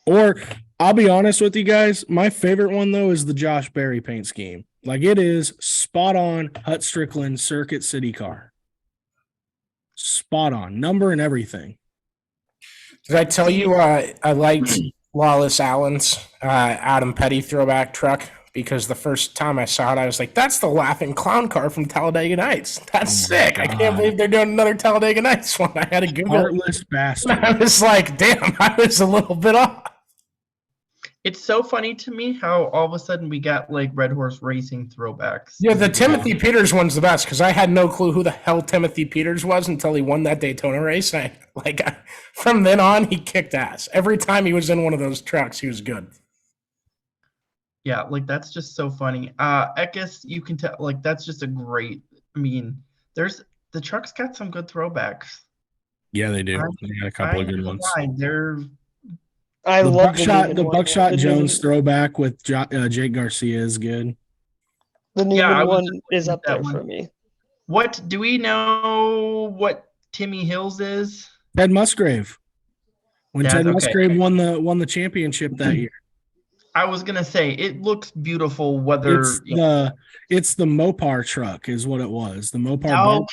Or I'll be honest with you guys, my favorite one though is the Josh Berry paint scheme. Like it is spot on Hut Strickland Circuit City car. Spot on number and everything. Did I tell you I liked Lawless Allen's Adam Petty throwback truck? Because the first time I saw it, I was like, that's the laughing clown car from Talladega Nights. That's sick. I can't believe they're doing another Talladega Nights one. I had to Google. Heartless bastard. I was like, damn, I was a little bit off. It's so funny to me how all of a sudden we got like Red Horse Racing throwbacks. Yeah, the Timothy Peters one's the best, because I had no clue who the hell Timothy Peters was until he won that Daytona race. And from then on, he kicked ass. Every time he was in one of those trucks, he was good. Yeah, like that's just so funny. Ekis, you can tell, like that's just a great. I mean, the truck's got some good throwbacks. Yeah, they do. They got a couple of good ones. I love the Buckshot Jones throwback with Jake Garcia is good. The Neiman one is up there for me. What do we know? What Timmy Hills is? Ted Musgrave. When Ted Musgrave won the championship that year. I was gonna say it looks beautiful. Whether it's the Mopar truck is what it was. The Mopar.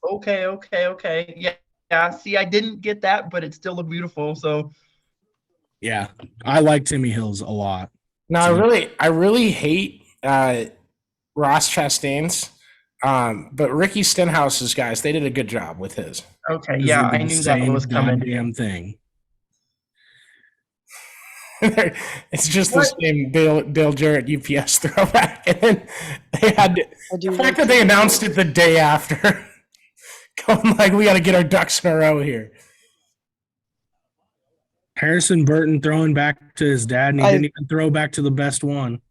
Okay. Yeah. See, I didn't get that, but it still looked beautiful. So. Yeah, I like Timmy Hills a lot. No, I really hate Ross Chastain's, but Ricky Stenhouse's guys, they did a good job with his. Okay, yeah, I knew that was coming. Damn thing. It's just the same Dale Jarrett UPS throwback, and then they had the fact that they announced it the day after, going like, we got to get our ducks in a row here. Harrison Burton throwing back to his dad, and he didn't even throw back to the best one.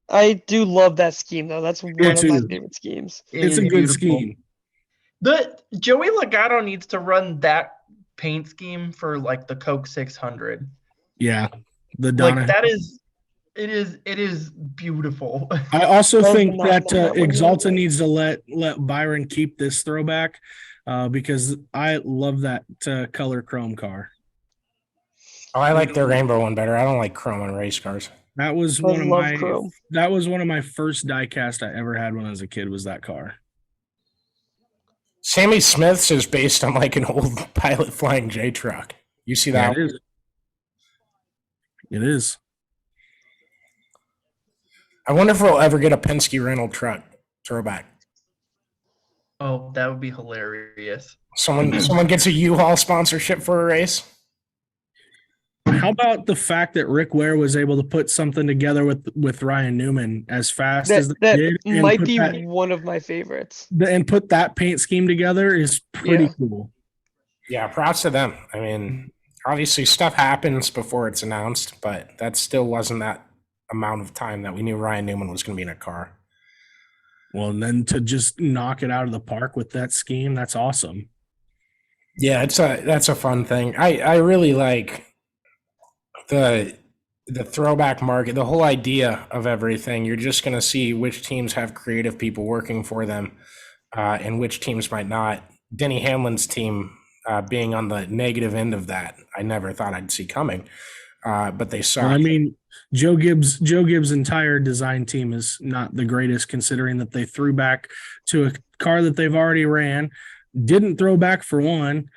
I do love that scheme, though. That's one of my favorite schemes. It's a good scheme. The Joey Logano needs to run that paint scheme for like the Coke 600. Yeah, the Donna. Like that is, it is beautiful. I also think that Exalta needs to let Byron keep this throwback because I love that color chrome car. Oh, I like the rainbow one better. I don't like chrome on race cars. That was one of my first diecast I ever had when I was a kid, was that car. Sammy Smith's is based on like an old Pilot Flying J truck. You see that? Yeah, it is. I wonder if we'll ever get a Penske rental truck throwback. Oh, that would be hilarious. Someone gets a U-Haul sponsorship for a race. How about the fact that Rick Ware was able to put something together with Ryan Newman as fast as they That did, and might put be that, one of my favorites. and put that paint scheme together is pretty Yeah. cool. Yeah, props to them. I mean, obviously stuff happens before it's announced, but that still wasn't that amount of time that we knew Ryan Newman was going to be in a car. Well, and then to just knock it out of the park with that scheme, that's awesome. Yeah, that's a fun thing. I really like the throwback market, the whole idea of everything. You're just going to see which teams have creative people working for them, and which teams might not. Denny Hamlin's team being on the negative end of that, I never thought I'd see coming. But they saw. Well, I mean, Joe Gibbs' entire design team is not the greatest, considering that they threw back to a car that they've already ran, didn't throw back for one,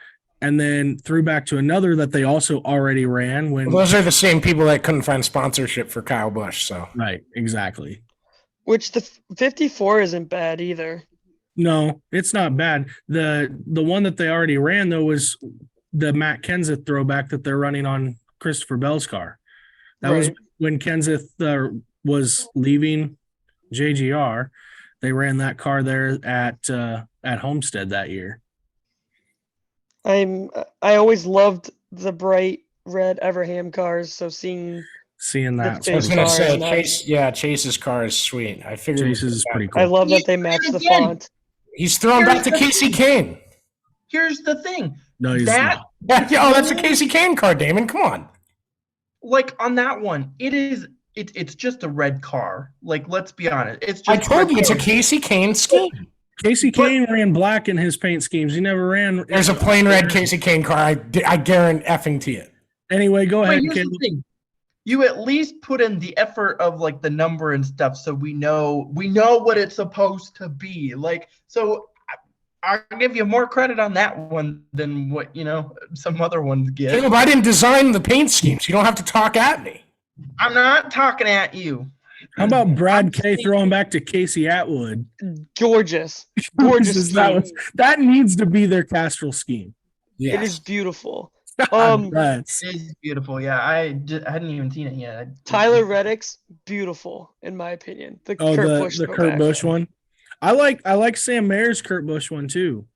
and then threw back to another that they also already ran. When Those are the same people that couldn't find sponsorship for Kyle Busch. So right, exactly. Which the 54 isn't bad either. No, it's not bad. The one that they already ran though was the Matt Kenseth throwback that they're running on Christopher Bell's car. That was Right. when Kenseth was leaving JGR. They ran that car there at Homestead that year. I always loved the bright red Everham cars, so seeing Seeing that, I was Chase going to car say, is nice. Chase's car is sweet. I figured Chase is pretty I cool. love that they match the Again. font. he's thrown back to Here's the Casey thing. Kane. Here's the thing. No, he's That- not. Oh, that's a Casey Kane car, Damon. Come on. Like on that one, it's just a red car. Like, let's be honest. It's just I told you it's a red. Casey Kane scheme. Casey Kane ran black in his paint schemes. He never ran. There's a plain red Casey Kane car. I guarantee effing to you. Anyway, go But ahead, here's Caleb. the thing. You at least put in the effort of like the number and stuff, so we know what it's supposed to be. Like, so I'll give you more credit on that one than what some other ones get. Caleb, I didn't design the paint schemes. You don't have to talk at me. I'm not talking at you. How about Brad K throwing back to Casey Atwood? Gorgeous. Gorgeous. that, scheme. that needs to be their Castrol scheme. Yes. It is beautiful. That's- It is beautiful. Yeah, I hadn't even seen it yet. Tyler Reddick's beautiful, in my opinion. The Kurt Busch the Kurt throwback. Busch one. I like Sam Mayer's Kurt Busch one too.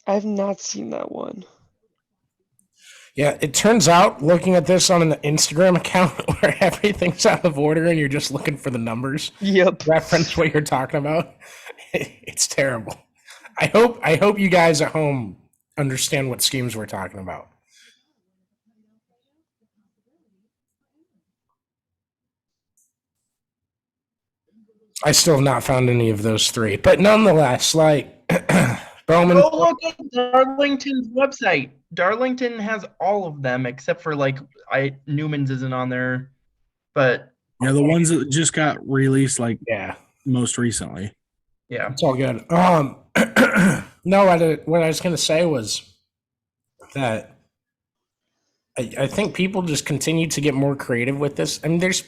I've not seen that one. Yeah, it turns out looking at this on an Instagram account where everything's out of order and you're just looking for the numbers, Yep. reference what you're talking about. It's terrible. I hope you guys at home understand what schemes we're talking about. I still have not found any of those three, but nonetheless, like Bowman. Go look at Darlington's website. Darlington has all of them except for Newman's isn't on there, but Yeah, the ones that just got released like Yeah, most recently. yeah. it's all good. No, what I was going to say was that I think people just continue to get more creative with this. I mean, there's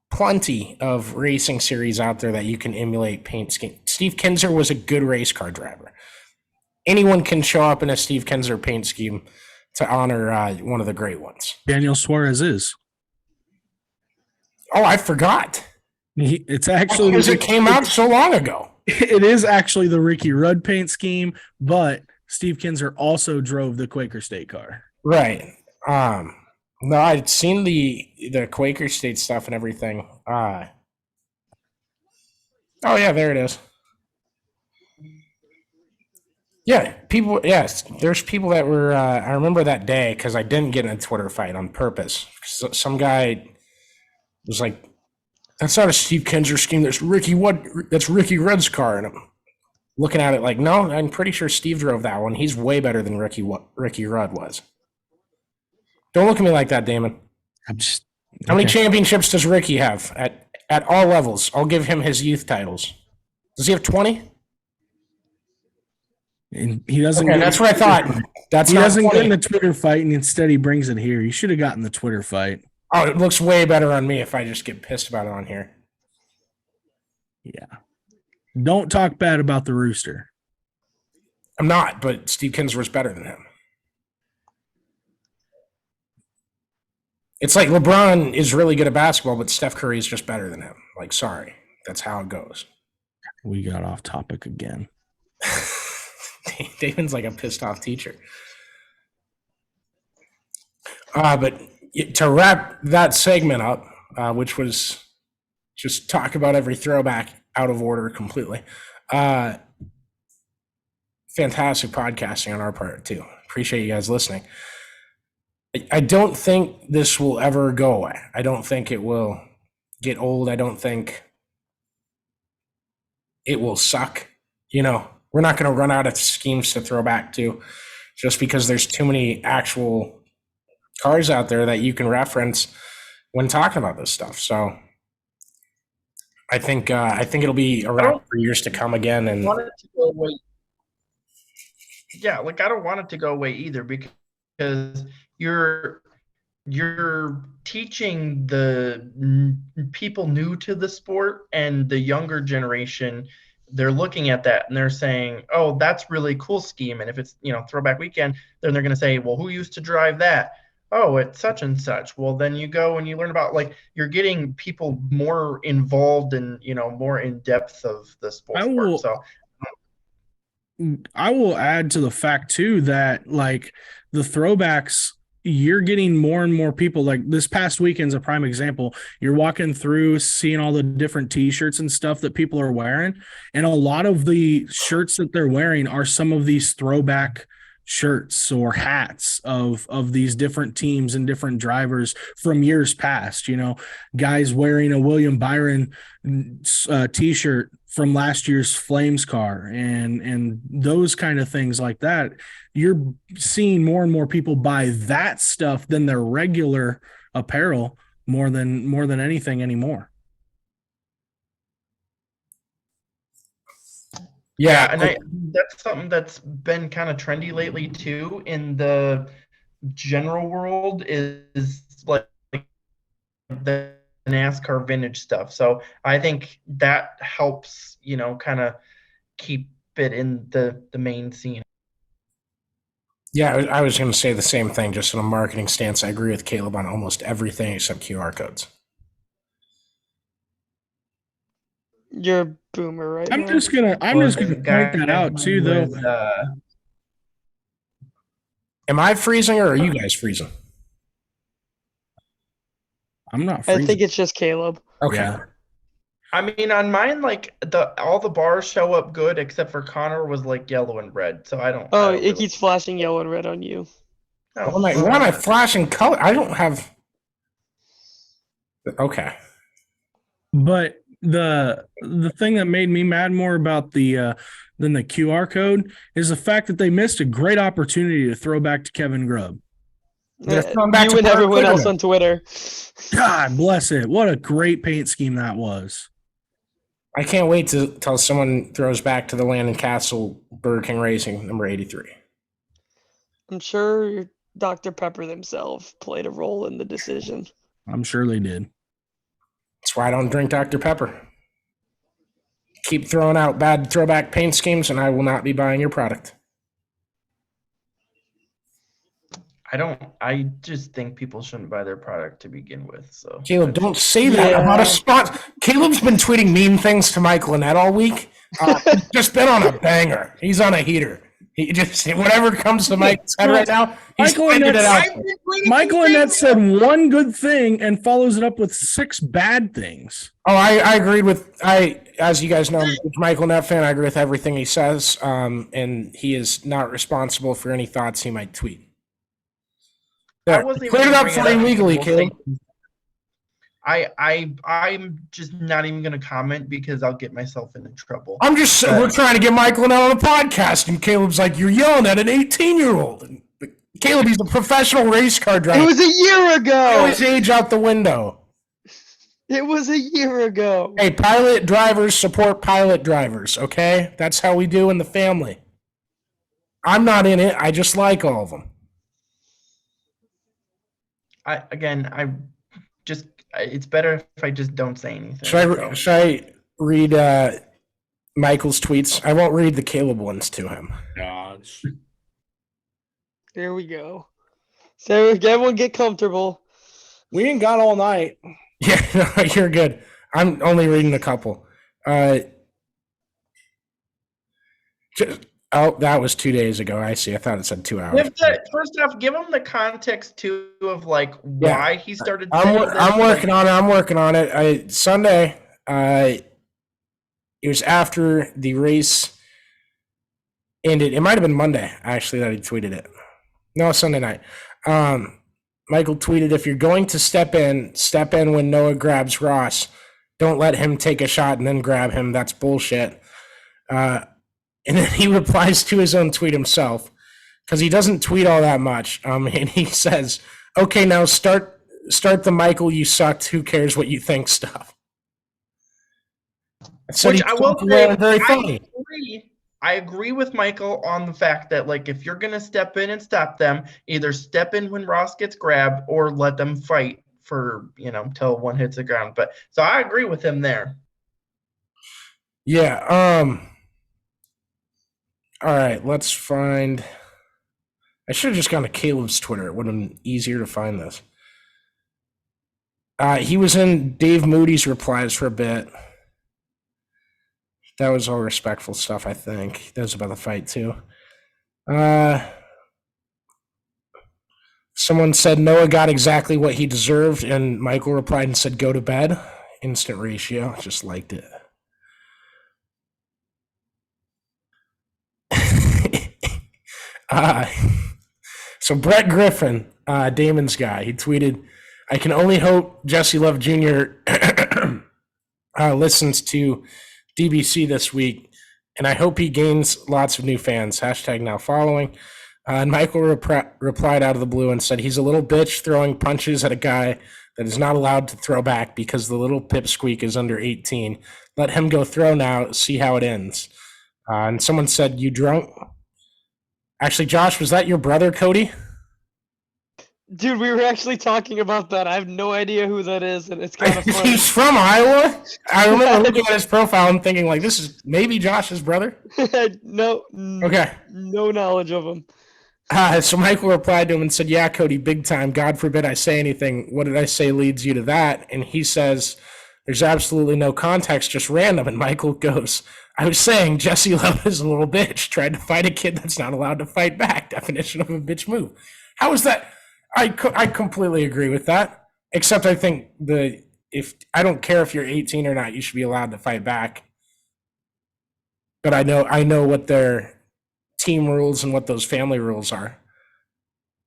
plenty of racing series out there that you can emulate paint scheme. Steve Kinzer was a good race car driver. Anyone can show up in a Steve Kinzer paint scheme to honor one of the great ones. Daniel Suarez is. Oh, I forgot. It's actually Because it came out so long ago. It is actually the Ricky Rudd paint scheme, but Steve Kinzer also drove the Quaker State car. Right. No, I'd seen the Quaker State stuff and everything. Oh yeah, there it is. Yeah, people. Yes, there's people that were. I remember that day because I didn't get in a Twitter fight on purpose. Some guy was like, "That's not a Steve Kinzer scheme. That's Ricky Rudd's car." And I'm looking at it like, no, I'm pretty sure Steve drove that one. He's way better than Ricky Rudd was. Don't look at me like that, Damon. I'm just How many championships does Ricky have at all levels? I'll give him his youth titles. Does he have 20? And he doesn't. Okay, that's what I thought. That's He not doesn't 20. get in the Twitter fight, and instead he brings it here. He should have gotten the Twitter fight. Oh, it looks way better on me if I just get pissed about it on here. Yeah. Don't talk bad about the Rooster. I'm not, but Steve Kinzer was better than him. It's like LeBron is really good at basketball, but Steph Curry is just better than him. Like, sorry, that's how it goes. We got off topic again. Damon's like a pissed off teacher. But to wrap that segment up, which was just talk about every throwback out of order completely. Fantastic podcasting on our part too. Appreciate you guys listening. I don't think this will ever go away. I don't think it will get old. I don't think it will suck. You know, we're not going to run out of schemes to throw back to just because there's too many actual cars out there that you can reference when talking about this stuff. So I think it'll be around for years to come again. And want it to go away. Yeah, like I don't want it to go away either because you're teaching the people new to the sport and the younger generation. They're looking at that and they're saying, "Oh, that's really cool scheme." And if it's throwback weekend, then they're going to say, "Well, who used to drive that?" "Oh, it's such and such." Well, then you go and you learn about you're getting people more involved and more in depth of the sport. So I will add to the fact too that the throwbacks, you're getting more and more people. Like this past weekend's a prime example. You're walking through, seeing all the different T-shirts and stuff that people are wearing, and a lot of the shirts that they're wearing are some of these throwback shirts or hats of these different teams and different drivers from years past. Guys wearing a William Byron T-shirt from last year's Flames car and those kind of things like that. You're seeing more and more people buy that stuff than their regular apparel more than anything anymore. Yeah, and that's something that's been kind of trendy lately too in the general world is like the NASCAR vintage stuff. So I think that helps, kind of keep it in the main scene. yeah, I was going to say the same thing, just in a marketing stance. I agree with Caleb on almost everything except QR codes. You're a boomer, right? I'm just gonna point that out too, though. Am I freezing or are you guys freezing? I'm not freezing. I think it's just Caleb. Okay. Yeah. I mean, on mine, all the bars show up good except for Connor was yellow and red. So I don't. Oh, it keeps flashing yellow and red on you. Oh, Why am I flashing color? I don't have. Okay. But the thing that made me mad more about than the QR code is the fact that they missed a great opportunity to throw back to Kevin Grubb. You and everyone else on Twitter. God bless it. What a great paint scheme that was. I can't wait till someone throws back to the Landon Castle Burger King Racing number 83. I'm sure Dr. Pepper themselves played a role in the decision. I'm sure they did. That's why I don't drink Dr. Pepper. Keep throwing out bad throwback paint schemes, and I will not be buying your product. I just think people shouldn't buy their product to begin with. So Caleb, don't say that about a spot. Caleb's been tweeting mean things to Mike Lynette all week. He's just been on a banger. He's on a heater. He just whatever comes to Mike's head right now, he's tweeted it out. Michael Annette said one good thing and follows it up with 6 bad things. Oh, I agreed with as you guys know, I'm a Michael Annette fan. I agree with everything he says, and he is not responsible for any thoughts he might tweet. There, clear it up for you legally, Caleb. I'm just not even going to comment because I'll get myself into trouble. We're trying to get Michael and on the podcast, and Caleb's like, you're yelling at an 18-year-old. And Caleb, he's a professional race car driver. It was a year ago. Throw his age out the window. It was a year ago. Hey, pilot drivers support pilot drivers, okay? That's how we do in the family. I'm not in it. I just like all of them. It's better if I just don't say anything. Should I read Michael's tweets? I won't read the Caleb ones to him. Gosh. There we go. So everyone get comfortable. We ain't got all night. Yeah, no, you're good. I'm only reading a couple. That was 2 days ago. I see. I thought it said 2 hours. First off, give him the context too of like why he started saying this. I'm working on it. I'm working on it. Sunday, it was after the race ended. It might have been Monday, actually, that he tweeted it. No, Sunday night. Michael tweeted, if you're going to step in when Noah grabs Ross. Don't let him take a shot and then grab him. That's bullshit. And then he replies to his own tweet himself because he doesn't tweet all that much. And he says, okay, now start the Michael, you sucked. Who cares what you think stuff. So which I will say, very funny. I agree with Michael on the fact that, like, if you're going to step in and stop them, either step in when Ross gets grabbed or let them fight for, till one hits the ground. But so I agree with him there. Yeah. All right, let's find. I should have just gone to Caleb's Twitter. It would have been easier to find this. He was in Dave Moody's replies for a bit. That was all respectful stuff, I think. That was about the fight, too. Someone said Noah got exactly what he deserved, and Michael replied and said, go to bed. Instant ratio. Just liked it. So Brett Griffin, Damon's guy, he tweeted, I can only hope Jesse Love Jr. Listens to DBC this week, and I hope he gains lots of new fans. Hashtag now following. And Michael replied out of the blue and said, he's a little bitch throwing punches at a guy that is not allowed to throw back because the little pipsqueak is under 18. Let him go throw now, see how it ends. And someone said, you drunk? Actually, Josh, was that your brother, Cody? Dude, we were actually talking about that. I have no idea who that is, and it's kind of funny. He's from Iowa? I remember looking at his profile and thinking, like, this is maybe Josh's brother? No. Okay. No knowledge of him. So Michael replied to him and said, yeah, Cody, big time. God forbid I say anything. What did I say leads you to that? And he says, there's absolutely no context, just random. And Michael goes, I was saying Jesse Love is a little bitch. Tried to fight a kid that's not allowed to fight back. Definition of a bitch move. How is that? I completely agree with that. Except I think I don't care if you're 18 or not, you should be allowed to fight back. But I know what their team rules and what those family rules are,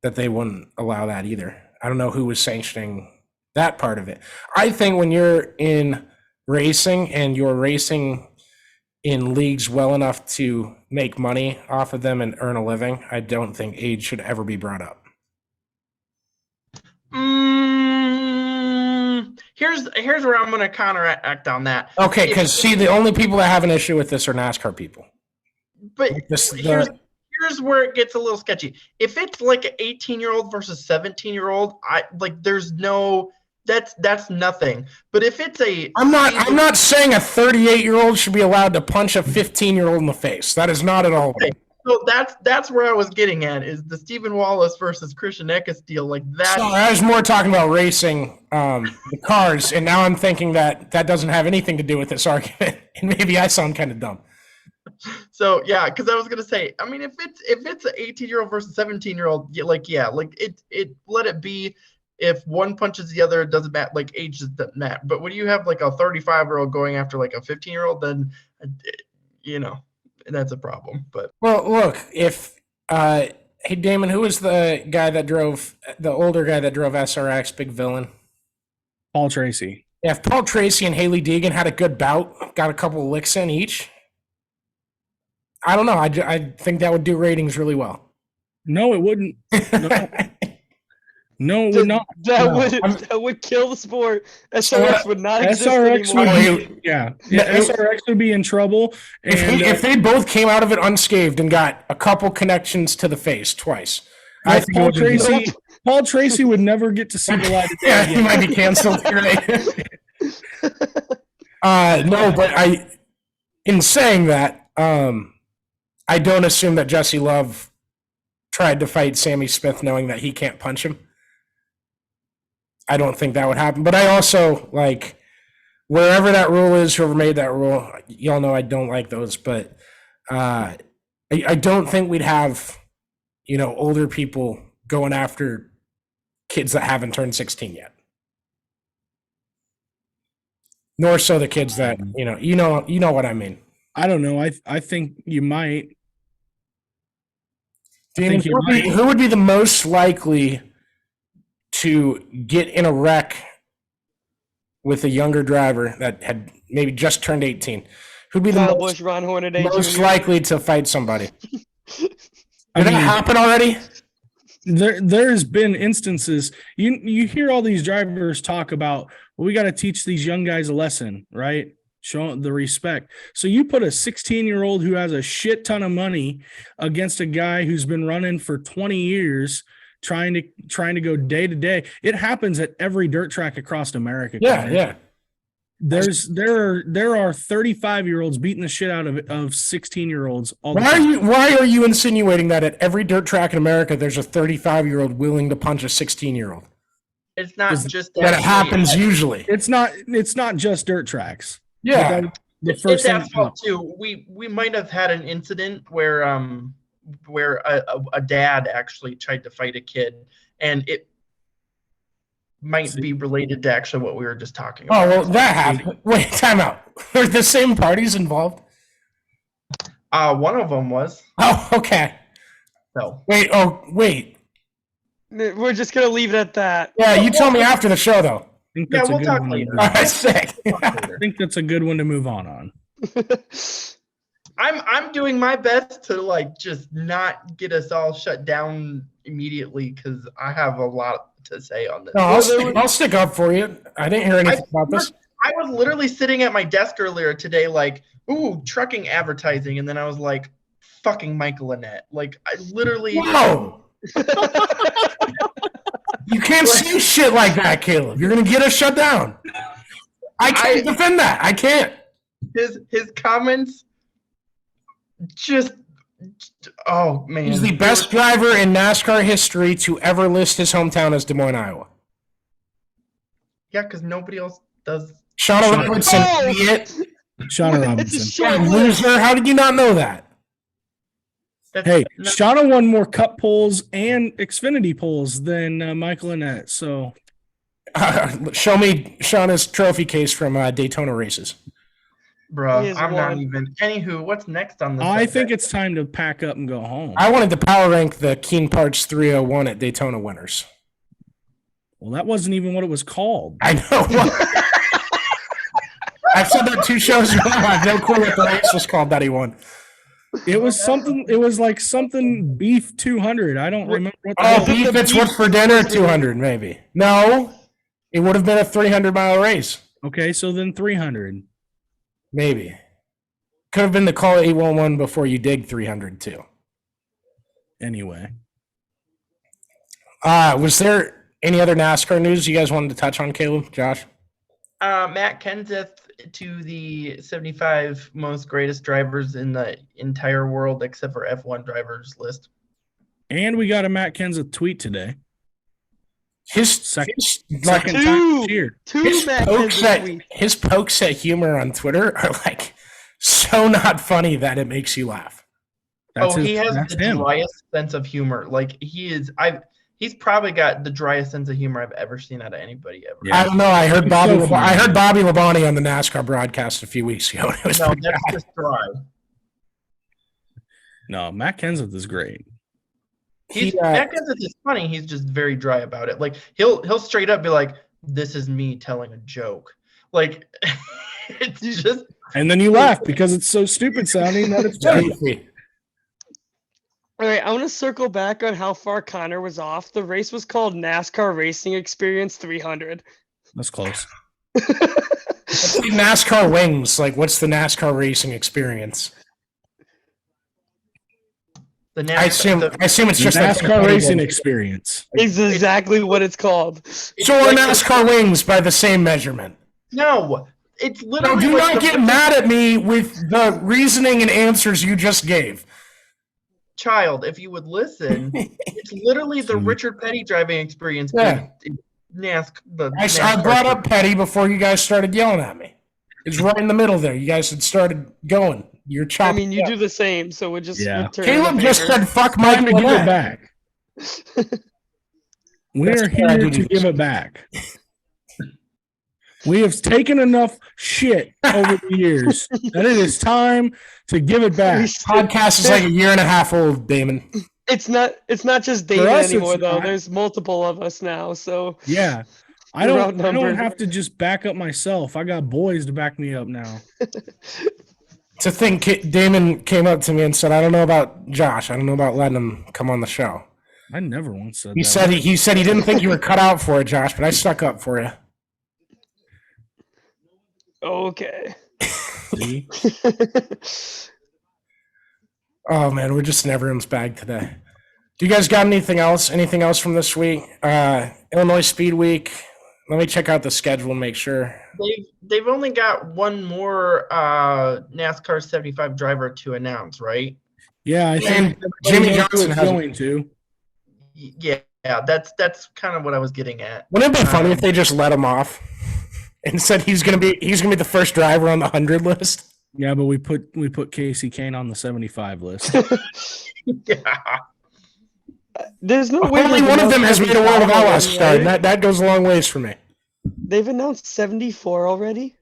that they wouldn't allow that either. I don't know who was sanctioning that part of it. I think when you're in racing and you're racing in leagues well enough to make money off of them and earn a living, I don't think age should ever be brought up. Here's where I'm going to counteract on that. Okay, because see, the only people that have an issue with this are NASCAR people. But here's where it gets a little sketchy. If it's like an 18-year-old versus 17-year-old, that's nothing. But if it's I'm not saying a 38-year-old should be allowed to punch a 15-year-old in the face. That is not at all. Okay. So that's where I was getting at, is the Stephen Wallace versus Christian Eckes deal, like that. So I was more talking about racing the cars, and now I'm thinking that doesn't have anything to do with this argument, and maybe I sound kind of dumb. So yeah, because I was gonna say, I mean, if it's an 18-year-old versus 17-year-old, it let it be. If one punches the other, it doesn't matter. Like, age doesn't matter. But when you have like a 35-year-old going after like a 15-year-old, then that's a problem. But well, look, if hey Damon, who was the older guy that drove SRX, big villain? Paul Tracy. Yeah, if Paul Tracy and Haley Deegan had a good bout, got a couple of licks in each, I don't know. I think that would do ratings really well. No, it wouldn't. No, it would not. That would kill the sport. SRX would not exist SRX anymore. SRX would be in trouble. And if they both came out of it unscathed and got a couple connections to the face twice, I think Paul Tracy would never get to see the light of day. Yeah, he might be canceled. No, but in saying that, I don't assume that Jesse Love tried to fight Sammy Smith knowing that he can't punch him. I don't think that would happen. But I also like wherever that rule is, whoever made that rule, y'all know I don't like those. But I don't think we'd have, older people going after kids that haven't turned 16 yet. Nor so the kids that you know what I mean. I don't know. I think you might. Damon, who would be the most likely to get in a wreck with a younger driver that had maybe just turned 18? Who'd be the Kyle Busch, Ron Hornaday most Jr. likely to fight somebody? Did that happen already? There's been instances. You hear all these drivers talk about, well, we got to teach these young guys a lesson, right? Show the respect. So you put a 16-year-old who has a shit ton of money against a guy who's been running for 20 years, trying to go day to day. It happens at every dirt track across America. Yeah. There are 35-year-olds beating the shit out of 16-year-olds all the Why time. are you insinuating that at every dirt track in America there's a 35-year-old willing to punch a 16-year-old? It's not just that it happens usually. It's not just dirt tracks. Yeah. It's asphalt too. We might have had an incident where a dad actually tried to fight a kid, and it might be related to actually what we were just talking about. Oh, well, that happened. Wait, time out. Were the same parties involved? One of them was. Oh, okay. So. Wait. We're just going to leave it at that. Yeah, you told me after the show, though. We'll talk later. All right, sick. I think that's a good one to move on. I'm doing my best to just not get us all shut down immediately because I have a lot to say on this. No, I'll stick up for you. I didn't hear anything about this. I was literally sitting at my desk earlier today, ooh, trucking advertising, and then I was like, fucking Michael Annette. I literally. Whoa. You can't say shit like that, Caleb. You're gonna get us shut down. I can't defend that. I can't. His comments just. Oh man. He's the best driver in NASCAR history to ever list his hometown as Des Moines, Iowa. Yeah, because nobody else does. Shauna Robinson, idiot. Shauna Robinson. Loser. How did you not know that? Shauna won more cup polls and Xfinity polls than Michael Annette. So, show me Shauna's trophy case from Daytona races. Bro, I'm not even. Anywho, what's next on the? I think it's time to pack up and go home. I wanted to power rank the Keen Parts 301 at Daytona winners. Well, that wasn't even what it was called. I know. I've said that 2 shows ago. I have no clue what the race was called that he won. It was something. It was like something beef 200. I don't remember what. Beef. It's what's for dinner 200, maybe. No, it would have been a 300-mile race. Okay, so then 300. Maybe. Could have been the Call 811 before you dig 300 too. Anyway. Was there any other NASCAR news you guys wanted to touch on, Caleb, Josh? Matt Kenseth to the 75 most greatest drivers in the entire world except for F1 drivers list. And we got a Matt Kenseth tweet today. His pokes at humor on Twitter are so not funny that it makes you laugh. He has the driest sense of humor. He's probably got the driest sense of humor I've ever seen out of anybody ever. Yeah. I don't know. I heard Bobby Labonte on the NASCAR broadcast a few weeks ago. It was that's just dry. No, Matt Kenseth is great. Matt Kenseth is funny. He's just very dry about it. He'll straight up be like, "This is me telling a joke." It's just. And then you laugh because it's so stupid sounding that it's funny. All right, I want to circle back on how far Connor was off. The race was called NASCAR Racing Experience 300. That's close. NASCAR wings. What's the NASCAR Racing Experience? I assume it's just NASCAR Racing Experience. It's exactly what it's called. So are NASCAR wings by the same measurement? No, it's literally. No, do not get mad at me with the reasoning and answers you just gave. Child, if you would listen, it's literally the Richard Petty driving experience I brought up Petty before you guys started yelling at me. It's right in the middle there. You guys had started going. You're I chopping. mean, you do the same, so we're just Yeah. returning Caleb the just favor. said, "Fuck Time Mike." to give it back. We're That's what I here do. to give it back. We have taken enough shit over the years that it is time to give it back. Podcast is like a year and a half old, Damon. It's not just Damon us, it's anymore, though. not. There's multiple of us now, so Yeah. I You're don't outnumbered. have to just back up myself. I got boys to back me up now. To think Damon came up to me and said, "I don't know about Josh. I don't know about letting him come on the show." I never once said He that. said he said he didn't think you were cut out for it, Josh, but I stuck up for you. okay. See? Oh man, we're just in everyone's bag today. Do you guys got anything else? Anything else from this week? Illinois Speed Week. Let me check out the schedule and make sure. They've only got one more NASCAR 75 driver to announce, right? Yeah, I think Jimmy everybody knows who Johnson it's has. going to. Yeah, that's kind of what I was getting at. Wouldn't it be funny if they just let him off and said he's gonna be the first driver on the 100 list? Yeah, but we put Casey Kane on the 75 list. Yeah. There's no way. Only they've one of them has announced made a World of 74 Outlaws already, start, and right? that goes a long ways for me. They've announced 74 already.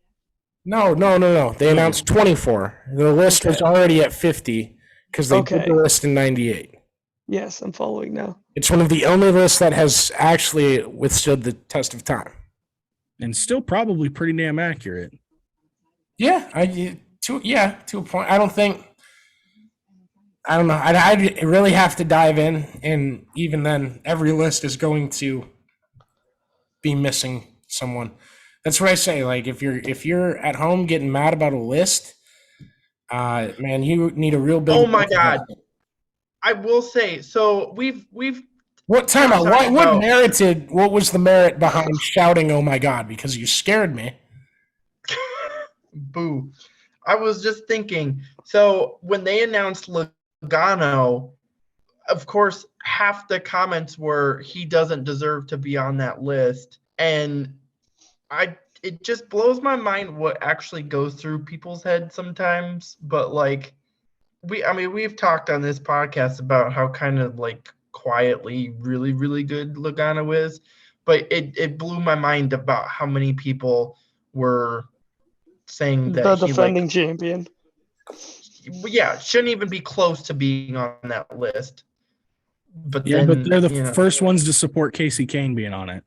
No. They announced 24. The list was Okay. already at 50 because they put Okay. the list in 98. Yes, I'm following now. It's one of the only lists that has actually withstood the test of time. And still probably pretty damn accurate. Yeah, to a point. I don't know. I'd really have to dive in, and even then, every list is going to be missing someone. That's what I say. Like if you're at home getting mad about a list, man, you need a real big. Oh my God. I will say, so we've What time? I'm What sorry what about- merited? What was the merit behind shouting? Oh my God! Because you scared me. boo. I was just thinking, so when they announced Logano, of course, half the comments were he doesn't deserve to be on that list. And it just blows my mind what actually goes through people's heads sometimes. But like we've talked on this podcast about how kind of like quietly really, really good Logano is. But it blew my mind about how many people were saying that The he defending champion. shouldn't even be close to being on that list. But Yeah, then, but they're the first ones to support Casey Kane being on it.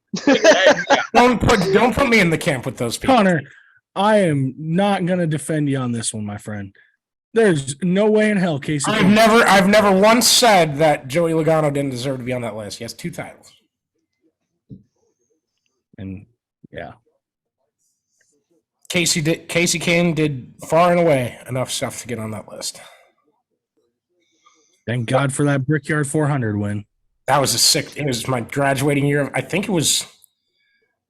Don't put me in the camp with those people. Connor, I am not going to defend you on this one, my friend. There's no way in hell Casey Kane. I've never once said that Joey Logano didn't deserve to be on that list. He has 2 titles. And yeah. Casey Kane did far and away enough stuff to get on that list. Thank God for that Brickyard 400 win. That was it was my graduating year. I think it would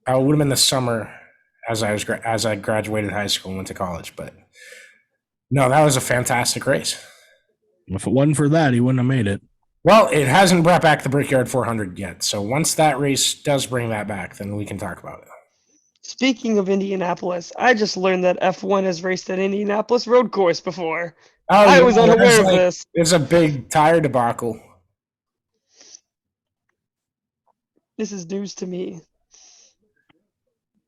have been the summer as I graduated high school and went to college. But no, that was a fantastic race. If it wasn't for that, he wouldn't have made it. Well, it hasn't brought back the Brickyard 400 yet. So once that race does bring that back, then we can talk about it. Speaking of Indianapolis, I just learned that F1 has raced at Indianapolis road course before. Oh, I was unaware of like, this. It's a big tire debacle. This is news to me.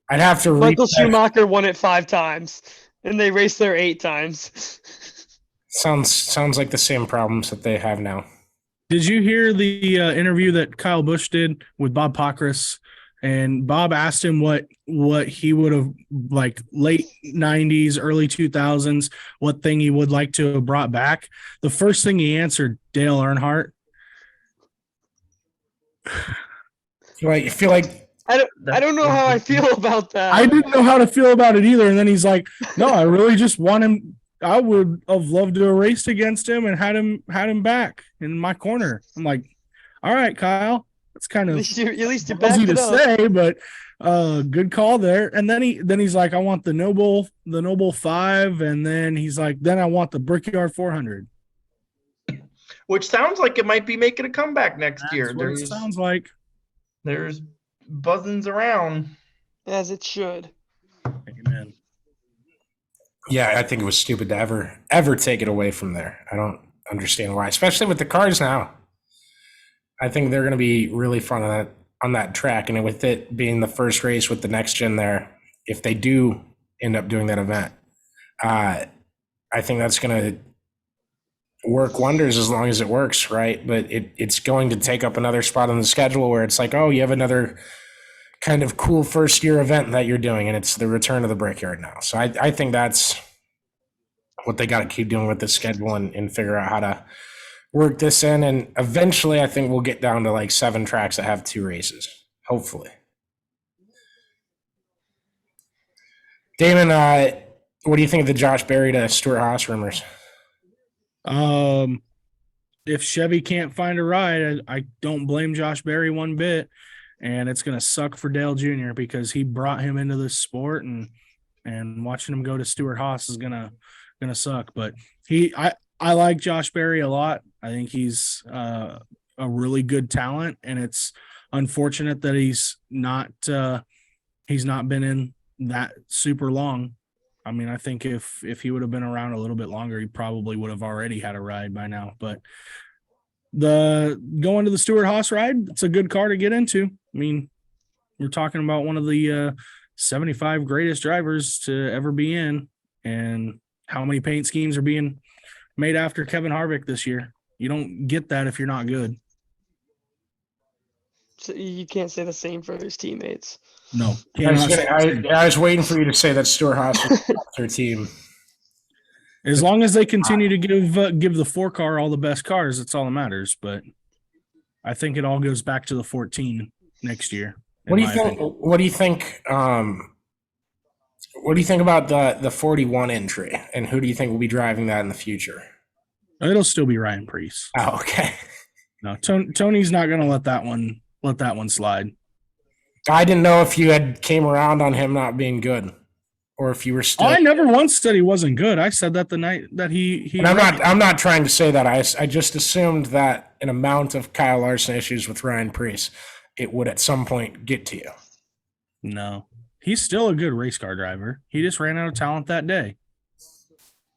I'd have to Michael recheck. Schumacher won it 5 times, and they raced there 8 times. Sounds like the same problems that they have now. Did you hear the interview that Kyle Busch did with Bob Pockrass? And Bob asked him what he would have, like, late 90s, early 2000s, what thing he would like to have brought back. The first thing he answered, Dale Earnhardt. You feel like I don't know how I feel about that. I didn't know how to feel about it either. And then he's like, no, I really just want him. I would have loved to have raced against him and had him back in my corner. I'm like, all right, Kyle. That's kind at of least you backed easy it to up. say, but good call there. And then he's like, I want the Noble 5, and then he's like, then I want the Brickyard 400. which sounds like it might be making a comeback next year. That's what it sounds like. There's buzzings around. As it should. Amen. Yeah, I think it was stupid to ever take it away from there. I don't understand why, especially with the cars now. I think they're going to be really fun on that track, and with it being the first race with the next gen there, if they do end up doing that event, I think that's going to work wonders as long as it works, right? But it's going to take up another spot on the schedule where it's like, oh, you have another kind of cool first year event that you're doing, and it's the return of the Brickyard now. So I think that's what they got to keep doing with the schedule and figure out how to work this in. And eventually I think we'll get down to like 7 tracks that have 2 races, hopefully. Damon, what do you think of the Josh Berry to Stuart Haas rumors? If Chevy can't find a ride, I don't blame Josh Berry one bit. And it's going to suck for Dale Jr. because he brought him into this sport, and watching him go to Stuart Haas is gonna suck. But I like Josh Berry a lot. I think he's a really good talent, and it's unfortunate that he's not been in that super long. I mean, I think if he would have been around a little bit longer, he probably would have already had a ride by now. But going to the Stuart Haas ride, it's a good car to get into. I mean, we're talking about one of the 75 greatest drivers to ever be in, and how many paint schemes are being made after Kevin Harvick this year. You don't get that if you're not good. So you can't say the same for his teammates. No. I was waiting for you to say that Stuart Haas was their team. As long as they continue to give the 4-car all the best cars, that's all that matters. But I think it all goes back to the 14 next year. What do you think? What do you think? What do you think about the 41 entry, and who do you think will be driving that in the future? It'll still be Ryan Preece. Oh, okay. No, Tony's not going to let that one slide. I didn't know if you had came around on him not being good, or if you were still. I never once said he wasn't good. I said that the night that he. And I'm not trying to say that. I just assumed that an amount of Kyle Larson issues with Ryan Preece, it would at some point get to you. No, he's still a good race car driver. He just ran out of talent that day.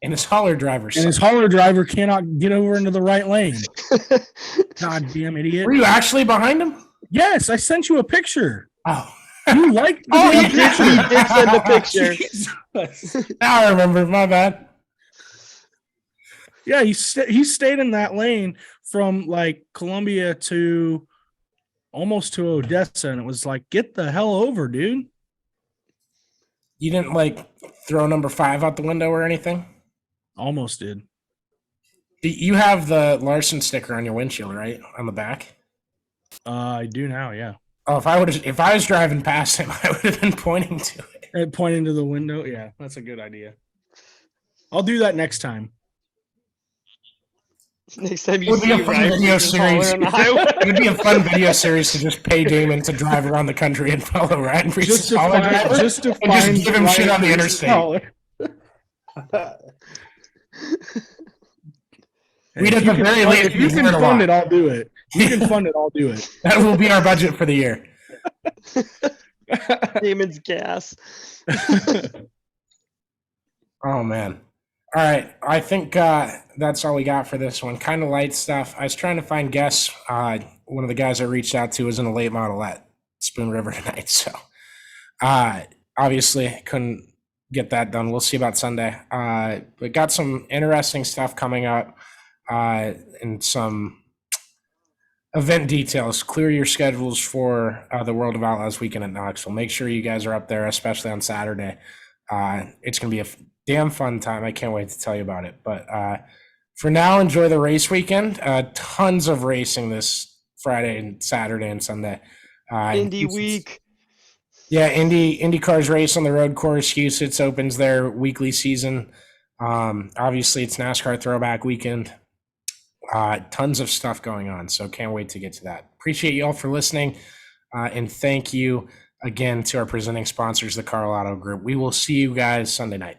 And his hauler driver. And his hauler driver cannot get over into the right lane. Goddamn idiot! Were you actually behind him? Yes, I sent you a picture. Oh. You liked the He did send the picture. Jesus. Now I remember. My bad. Yeah, he stayed in that lane from like Columbia to almost to Odessa, and it was like, get the hell over, dude. You didn't like throw number 5 out the window or anything? Almost did. You have the Larson sticker on your windshield, right? On the back? I do now, yeah. Oh, if I was driving past him, I would have been pointing to it. Pointing to the window? Yeah, that's a good idea. I'll do that next time. Next time you It would be see a fun Ryan video Preece's hauler series. on the highway. It would be a fun video series to just pay Damon to drive around the country and follow Ryan Preece's hauler driver just to and just find give him shit on the interstate. We'd at the very least, if you can fund it, I'll do it. You can fund it, I'll do it. That will be our budget for the year. Damon's gas. Oh, man. All right. I think that's all we got for this one. Kind of light stuff. I was trying to find guests. One of the guys I reached out to was in a late model at Spoon River tonight. So obviously couldn't get that done. We'll see about Sunday. But got some interesting stuff coming up and some event details. Clear your schedules for the World of Outlaws weekend at Knoxville. Make sure you guys are up there, especially on Saturday. It's going to be a damn fun time. I can't wait to tell you about it. But for now, enjoy the race weekend. Tons of racing this Friday and Saturday and Sunday. Indy week. Yeah, IndyCar's race on the road course. Houston opens their weekly season. Obviously, it's NASCAR Throwback weekend. Tons of stuff going on, so can't wait to get to that. Appreciate you all for listening, and thank you again to our presenting sponsors, the Karl Auto Group. We will see you guys Sunday night.